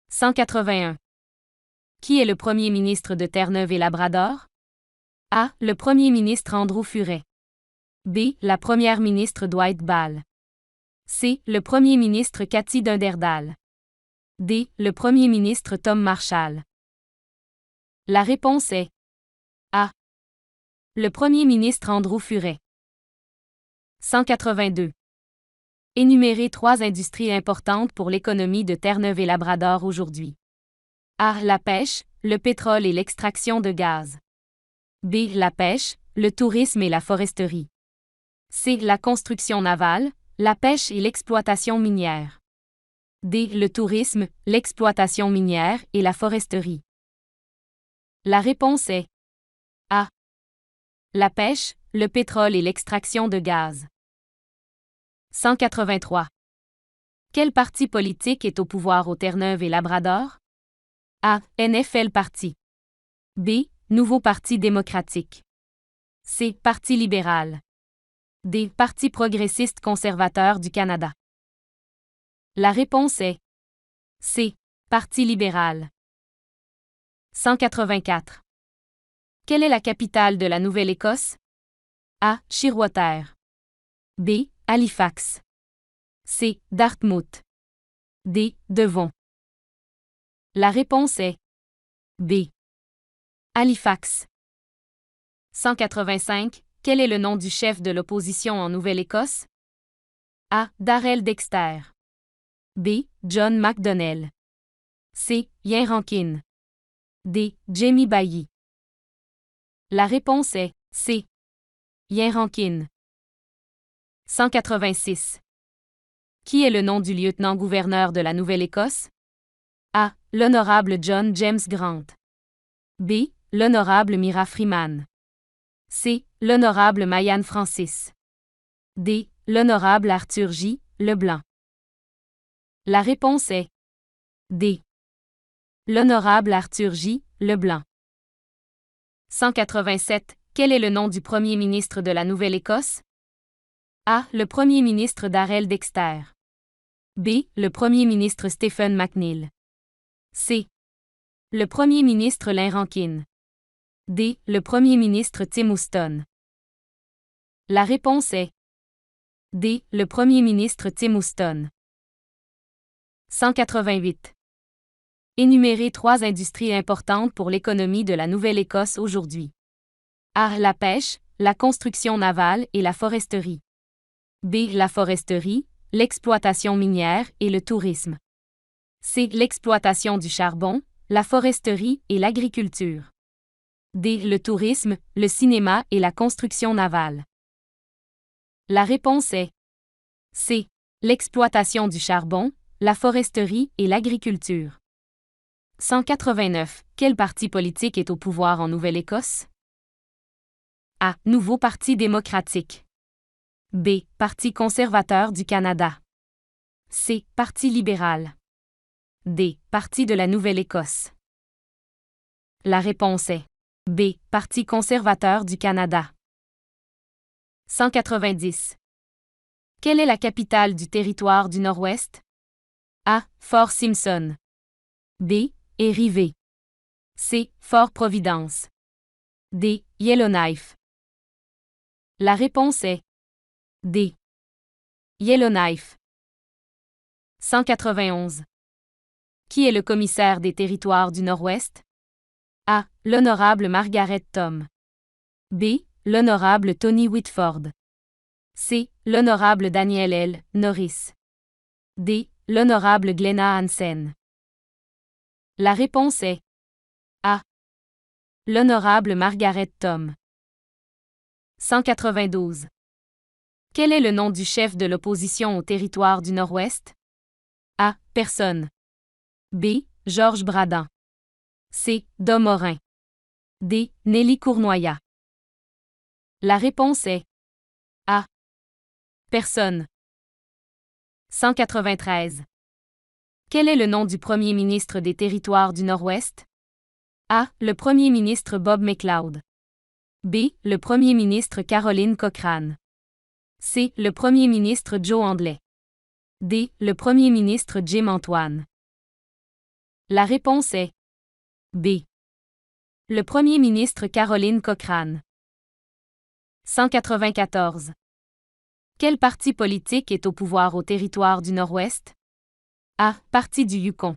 181. Qui est le premier ministre de Terre-Neuve-et-Labrador? A. Le premier ministre Andrew Furey. B. La première ministre Dwight Ball. C. Le premier ministre Cathy Dunderdale. D. Le premier ministre Tom Marshall. La réponse est A. Le premier ministre Andrew Furey. 182. Énumérez 3 industries importantes pour l'économie de Terre-Neuve-et-Labrador aujourd'hui. A. La pêche, le pétrole et l'extraction de gaz. B. La pêche, le tourisme et la foresterie. C. La construction navale, la pêche et l'exploitation minière. D. Le tourisme, l'exploitation minière et la foresterie. La réponse est A. La pêche, le pétrole et l'extraction de gaz. 183. Quel parti politique est au pouvoir au Terre-Neuve-et-Labrador? A. NFL Party. B. Nouveau Parti démocratique. C. Parti libéral. D. Parti progressiste conservateur du Canada. La réponse est C. Parti libéral. 184. Quelle est la capitale de la Nouvelle-Écosse? A. Sheerwater. B. Halifax. C. Dartmouth. D. Devon. La réponse est B. Halifax. 185. Quel est le nom du chef de l'opposition en Nouvelle-Écosse? A. Darrell Dexter. B. John McDonnell. C. Ian Rankin. D. Jamie Bailly. La réponse est C. Ian Rankin. 186. Qui est le nom du lieutenant-gouverneur de la Nouvelle-Écosse? A. L'honorable John James Grant. B. L'honorable Mira Freeman. C. L'honorable Mayanne Francis. D. L'honorable Arthur J. Leblanc. La réponse est D. L'honorable Arthur J. Leblanc. 187. Quel est le nom du premier ministre de la Nouvelle-Écosse? A. Le premier ministre Darrell Dexter. B. Le premier ministre Stephen McNeill. C. Le premier ministre Ian Rankin. D. Le premier ministre Tim Houston. La réponse est D. Le premier ministre Tim Houston. 188. Énumérez 3 industries importantes pour l'économie de la Nouvelle-Écosse aujourd'hui. A. La pêche, la construction navale et la foresterie. B. La foresterie, l'exploitation minière et le tourisme. C. L'exploitation du charbon, la foresterie et l'agriculture. D. Le tourisme, le cinéma et la construction navale. La réponse est C. L'exploitation du charbon, la foresterie et l'agriculture. 189. Quel parti politique est au pouvoir en Nouvelle-Écosse? A. Nouveau Parti démocratique. B. Parti conservateur du Canada. C. Parti libéral. D. Parti de la Nouvelle-Écosse. La réponse est B. Parti conservateur du Canada. 190. Quelle est la capitale du territoire du Nord-Ouest? A. Fort Simpson. B. Érivé. C. Fort Providence. D. Yellowknife. La réponse est D. Yellowknife. 191. Qui est le commissaire des territoires du Nord-Ouest? A. L'honorable Margaret Tom. B. L'honorable Tony Whitford. C. L'honorable Daniel L. Norris. D. L'honorable Glenna Hansen. La réponse est A. L'honorable Margaret Tom. 192. Quel est le nom du chef de l'opposition au territoire du Nord-Ouest? A. Personne. B. Georges Bradan. C. Dom Morin. D. Nelly Cournoya. La réponse est A. Personne. 193. Quel est le nom du premier ministre des Territoires du Nord-Ouest? A. Le premier ministre Bob McLeod. B. Le premier ministre Caroline Cochrane. C. Le premier ministre Joe Andley. D. Le premier ministre Jim Antoine. La réponse est B. Le premier ministre Caroline Cochrane. 194. Quel parti politique est au pouvoir au territoire du Nord-Ouest? A. Parti du Yukon.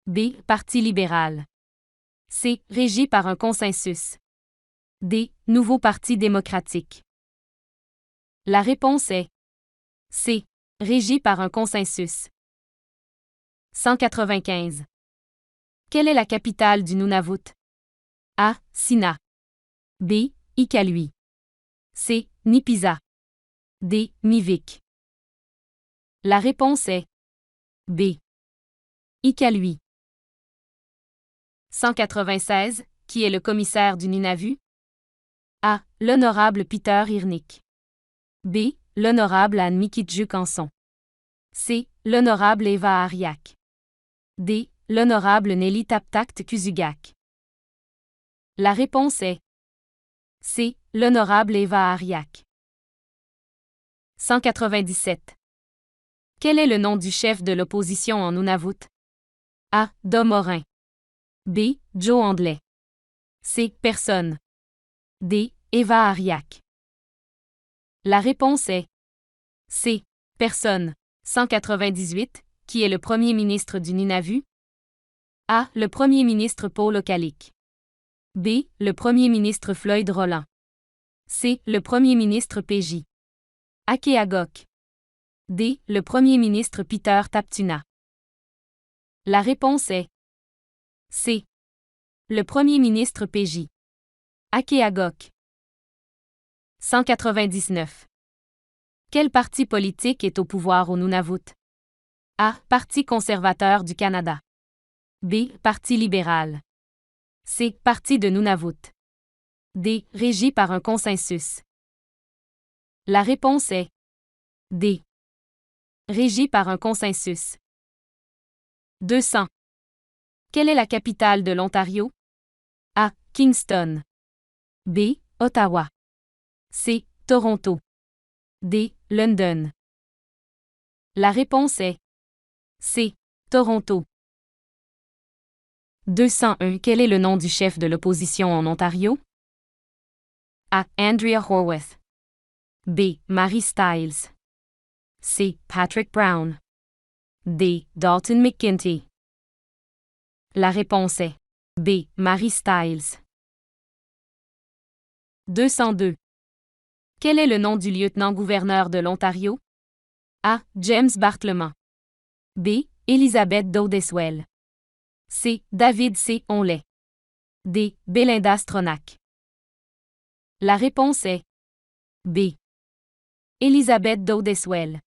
B. Parti libéral. C. Régi par un consensus. D. Nouveau Parti démocratique. La réponse est C. Régi par un consensus. 195. Quelle est la capitale du Nunavut? A. Sina. B. Iqaluit. C. Nipisa. D. Mivik. La réponse est B. Iqaluit. 196. Qui est le commissaire du Nunavut? A. L'honorable Peter Irnick. B. L'honorable Anne Mikitjuk Anson. C. L'honorable Eva Ariak. D. L'honorable Nelly Taptakt Kuzugak. La réponse est C. L'honorable Eva Ariak. 197. Quel est le nom du chef de l'opposition en Nunavut? A. Dom Morin. B. Joe Andley. C. Personne. D. Eva Ariak. La réponse est C. Personne. 198. Qui est le premier ministre du Nunavut? A. Le premier ministre Paul Okalik. B. Le premier ministre Floyd Roland. C. Le premier ministre PJ Akeagok. D. Le premier ministre Peter Taptuna. La réponse est C. Le premier ministre PJ Akeagok. 199. Quel parti politique est au pouvoir au Nunavut? A. Parti conservateur du Canada. B. Parti libéral. C. Parti de Nunavut. D. Régi par un consensus. La réponse est D. Régi par un consensus. 200. Quelle est la capitale de l'Ontario? A. Kingston. B. Ottawa. C. Toronto. D. London. La réponse est C. Toronto. 201. Quel est le nom du chef de l'opposition en Ontario? A. Andrea Horwath. B. Mary Stiles. C. Patrick Brown. D. Dalton McGuinty. La réponse est B. Mary Stiles. 202. Quel est le nom du lieutenant-gouverneur de l'Ontario? A. James Bartlement. B. Elizabeth Dodeswell. C. David C. Onley. D. Belinda Stronach. La réponse est B. Elizabeth Dodeswell.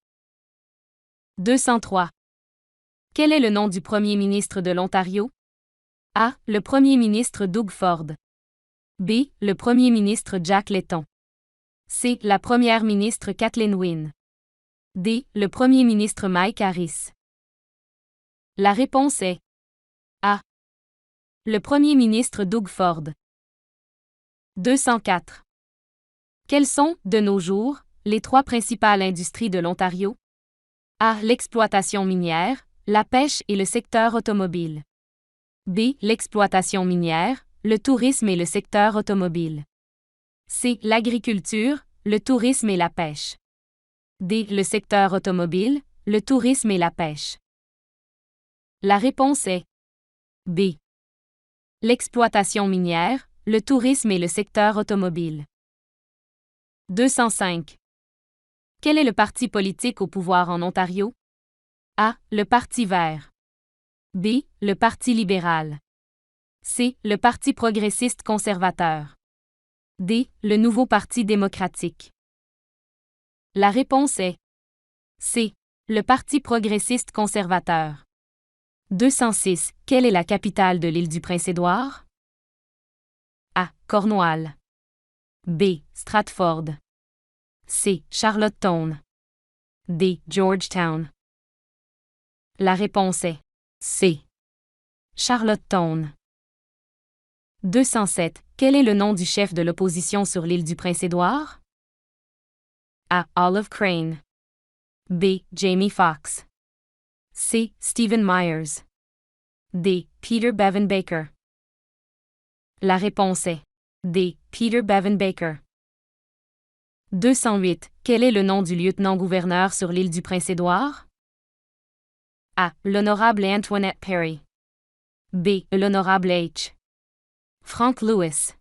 203. Quel est le nom du premier ministre de l'Ontario? A. Le premier ministre Doug Ford. B. Le premier ministre Jack Layton. C. La première ministre Kathleen Wynne. D. Le premier ministre Mike Harris. La réponse est A. Le premier ministre Doug Ford. 204. Quelles sont, de nos jours, les trois principales industries de l'Ontario? A. L'exploitation minière, la pêche et le secteur automobile. B. L'exploitation minière, le tourisme et le secteur automobile. C. L'agriculture, le tourisme et la pêche. D. Le secteur automobile, le tourisme et la pêche. La réponse est B. L'exploitation minière, le tourisme et le secteur automobile. 205. Quel est le parti politique au pouvoir en Ontario? A. Le Parti vert. B. Le Parti libéral. C. Le Parti progressiste conservateur. D. Le Nouveau Parti démocratique. La réponse est C. Le Parti progressiste conservateur. 206. Quelle est la capitale de l'île du Prince-Édouard? A. Cornwall. B. Stratford. C. Charlottetown. D. Georgetown. La réponse est C. Charlottetown. 207. Quel est le nom du chef de l'opposition sur l'île du Prince-Édouard? A. Olive Crane. B. Jamie Foxx. C. Stephen Myers. D. Peter Bevan Baker. La réponse est D. Peter Bevan Baker. 208. Quel est le nom du lieutenant-gouverneur sur l'île du Prince-Édouard? A. L'honorable Antoinette Perry. B. L'honorable H. Frank Lewis.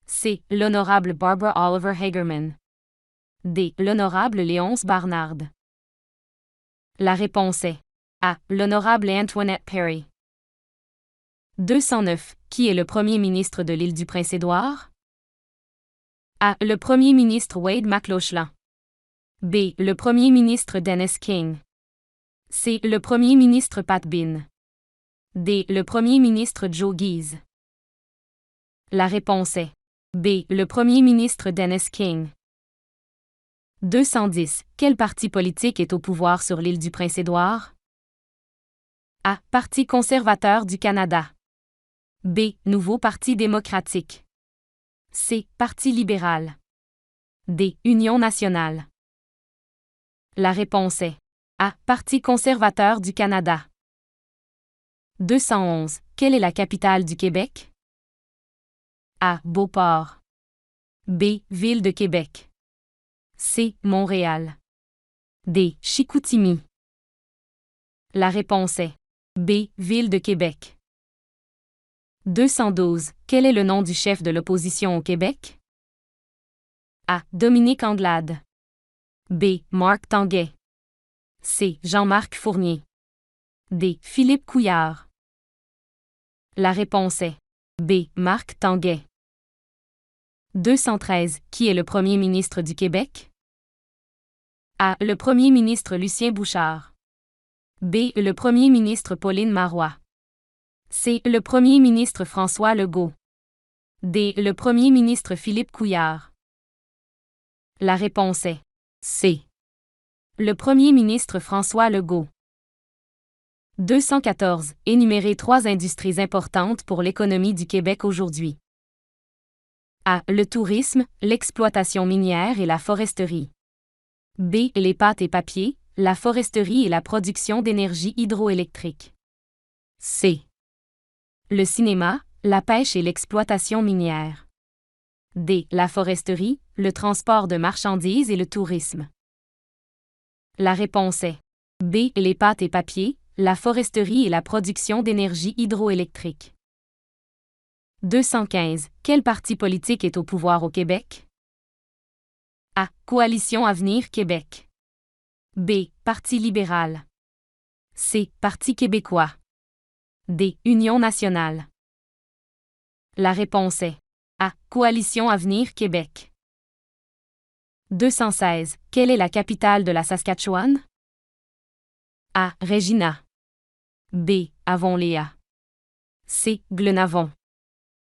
C. L'honorable Barbara Oliver Hagerman. D. L'honorable Léonce Barnard. La réponse est A. L'honorable Antoinette Perry. 209. Qui est le premier ministre de l'île du Prince-Édouard? A. Le premier ministre Wade McLauchlan. B. Le premier ministre Dennis King. C. Le premier ministre Pat Bean. D. Le premier ministre Joe Ghiz. La réponse est B. Le premier ministre Dennis King. 210. Quel parti politique est au pouvoir sur l'île du Prince-Édouard? A. Parti conservateur du Canada. B. Nouveau Parti démocratique. C. Parti libéral. D. Union nationale. La réponse est A. Parti conservateur du Canada. 211. Quelle est la capitale du Québec? A. Beauport. B. Ville de Québec. C. Montréal. D. Chicoutimi. La réponse est B. Ville de Québec. 212. Quel est le nom du chef de l'opposition au Québec? A. Dominique Anglade. B. Marc Tanguay. C. Jean-Marc Fournier. D. Philippe Couillard. La réponse est B. Marc Tanguay. 213. Qui est le premier ministre du Québec? A. Le premier ministre Lucien Bouchard. B. Le premier ministre Pauline Marois. C. Le premier ministre François Legault. D. Le premier ministre Philippe Couillard. La réponse est C. Le premier ministre François Legault. 214. Énumérez 3 industries importantes pour l'économie du Québec aujourd'hui. A. Le tourisme, l'exploitation minière et la foresterie. B. Les pâtes et papiers, la foresterie et la production d'énergie hydroélectrique. C. Le cinéma, la pêche et l'exploitation minière. D. La foresterie, le transport de marchandises et le tourisme. La réponse est B. Les pâtes et papiers, la foresterie et la production d'énergie hydroélectrique. 215. Quel parti politique est au pouvoir au Québec? A. Coalition Avenir Québec. B. Parti libéral. C. Parti québécois. D. Union nationale. La réponse est A. Coalition Avenir Québec. 216. Quelle est la capitale de la Saskatchewan? A. Regina. B. Avonlea. C. Glenavon.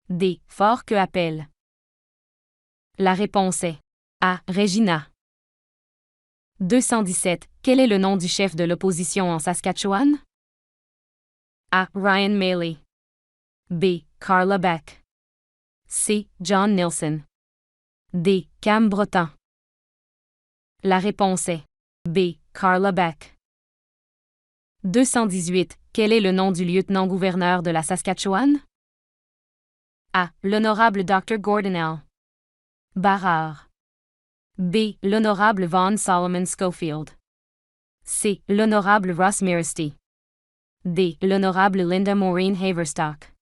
D. Fort Qu'Appelle. La réponse est A. Regina. 217. Quel est le nom du chef de l'opposition en Saskatchewan? A. Ryan Maley. B. Carla Beck. C. John Nilsson. D. Cam Breton. La réponse est B. Carla Beck. 218. Quel est le nom du lieutenant-gouverneur de la Saskatchewan? A. L'honorable Dr. Gordon L. Barrard. B. L'honorable Vaughn Solomon Schofield. C. L'honorable Russ Miristy. D. L'honorable Linda Maureen Haverstock.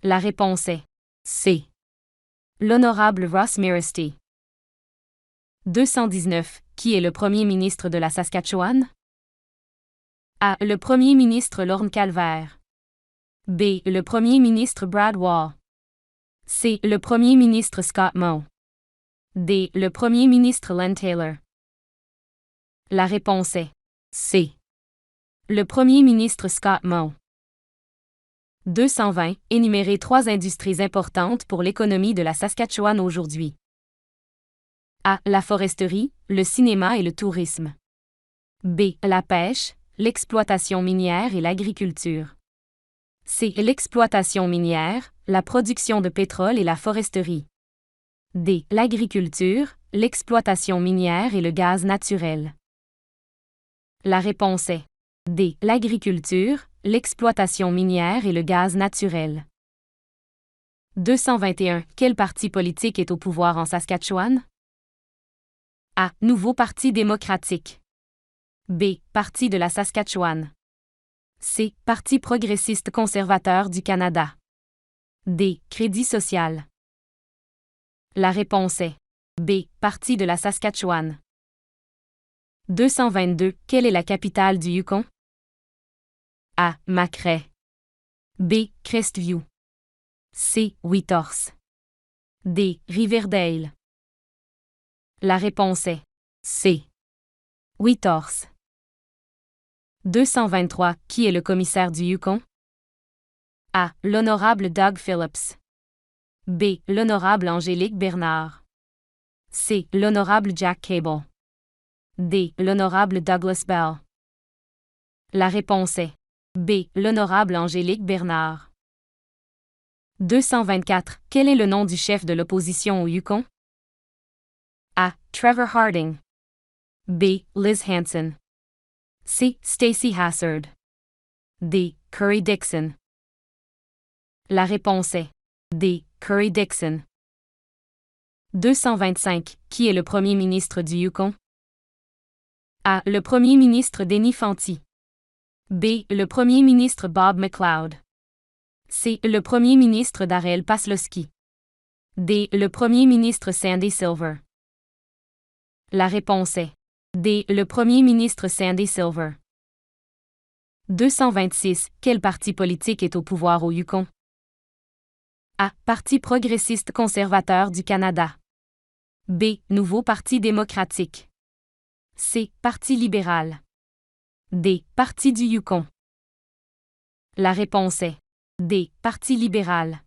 La réponse est C. L'honorable Russ Miristy. 219. Qui est le premier ministre de la Saskatchewan? A. Le premier ministre Lorne Calvaire. B. Le premier ministre Brad Wall. C. Le premier ministre Scott Moe. D. Le premier ministre Len Taylor. La réponse est C. Le premier ministre Scott Moe. 220. Énumérez 3 industries importantes pour l'économie de la Saskatchewan aujourd'hui. A. La foresterie, le cinéma et le tourisme. B. La pêche, l'exploitation minière et l'agriculture. C. L'exploitation minière, la production de pétrole et la foresterie. D. L'agriculture, l'exploitation minière et le gaz naturel. La réponse est D. L'agriculture, l'exploitation minière et le gaz naturel. 221. Quel parti politique est au pouvoir en Saskatchewan? A. Nouveau Parti démocratique. B. Parti de la Saskatchewan. C. Parti progressiste conservateur du Canada. D. Crédit social. La réponse est B. Parti de la Saskatchewan. 222. Quelle est la capitale du Yukon? A. Macrae. B. Crestview. C. Whitehorse. D. Riverdale. La réponse est C. Whitehorse. 223. Qui est le commissaire du Yukon? A. L'honorable Doug Phillips. B. L'honorable Angélique Bernard. C. L'honorable Jack Cable. D. L'honorable Douglas Bell. La réponse est B. L'honorable Angélique Bernard. 224. Quel est le nom du chef de l'opposition au Yukon? A. Trevor Harding. B. Liz Hanson. C. Stacey Hassard. D. Curry Dixon. La réponse est D. Curry Dixon. 225. Qui est le premier ministre du Yukon? A. Le premier ministre Denny Fanti. B. Le premier ministre Bob McLeod. C. Le premier ministre Darrell Paslowski. D. Le premier ministre Sandy Silver. La réponse est D. Le premier ministre Sandy Silver. 226. Quel parti politique est au pouvoir au Yukon? A. Parti progressiste conservateur du Canada. B. Nouveau Parti démocratique. C. Parti libéral. D. Parti du Yukon. La réponse est D. Parti libéral.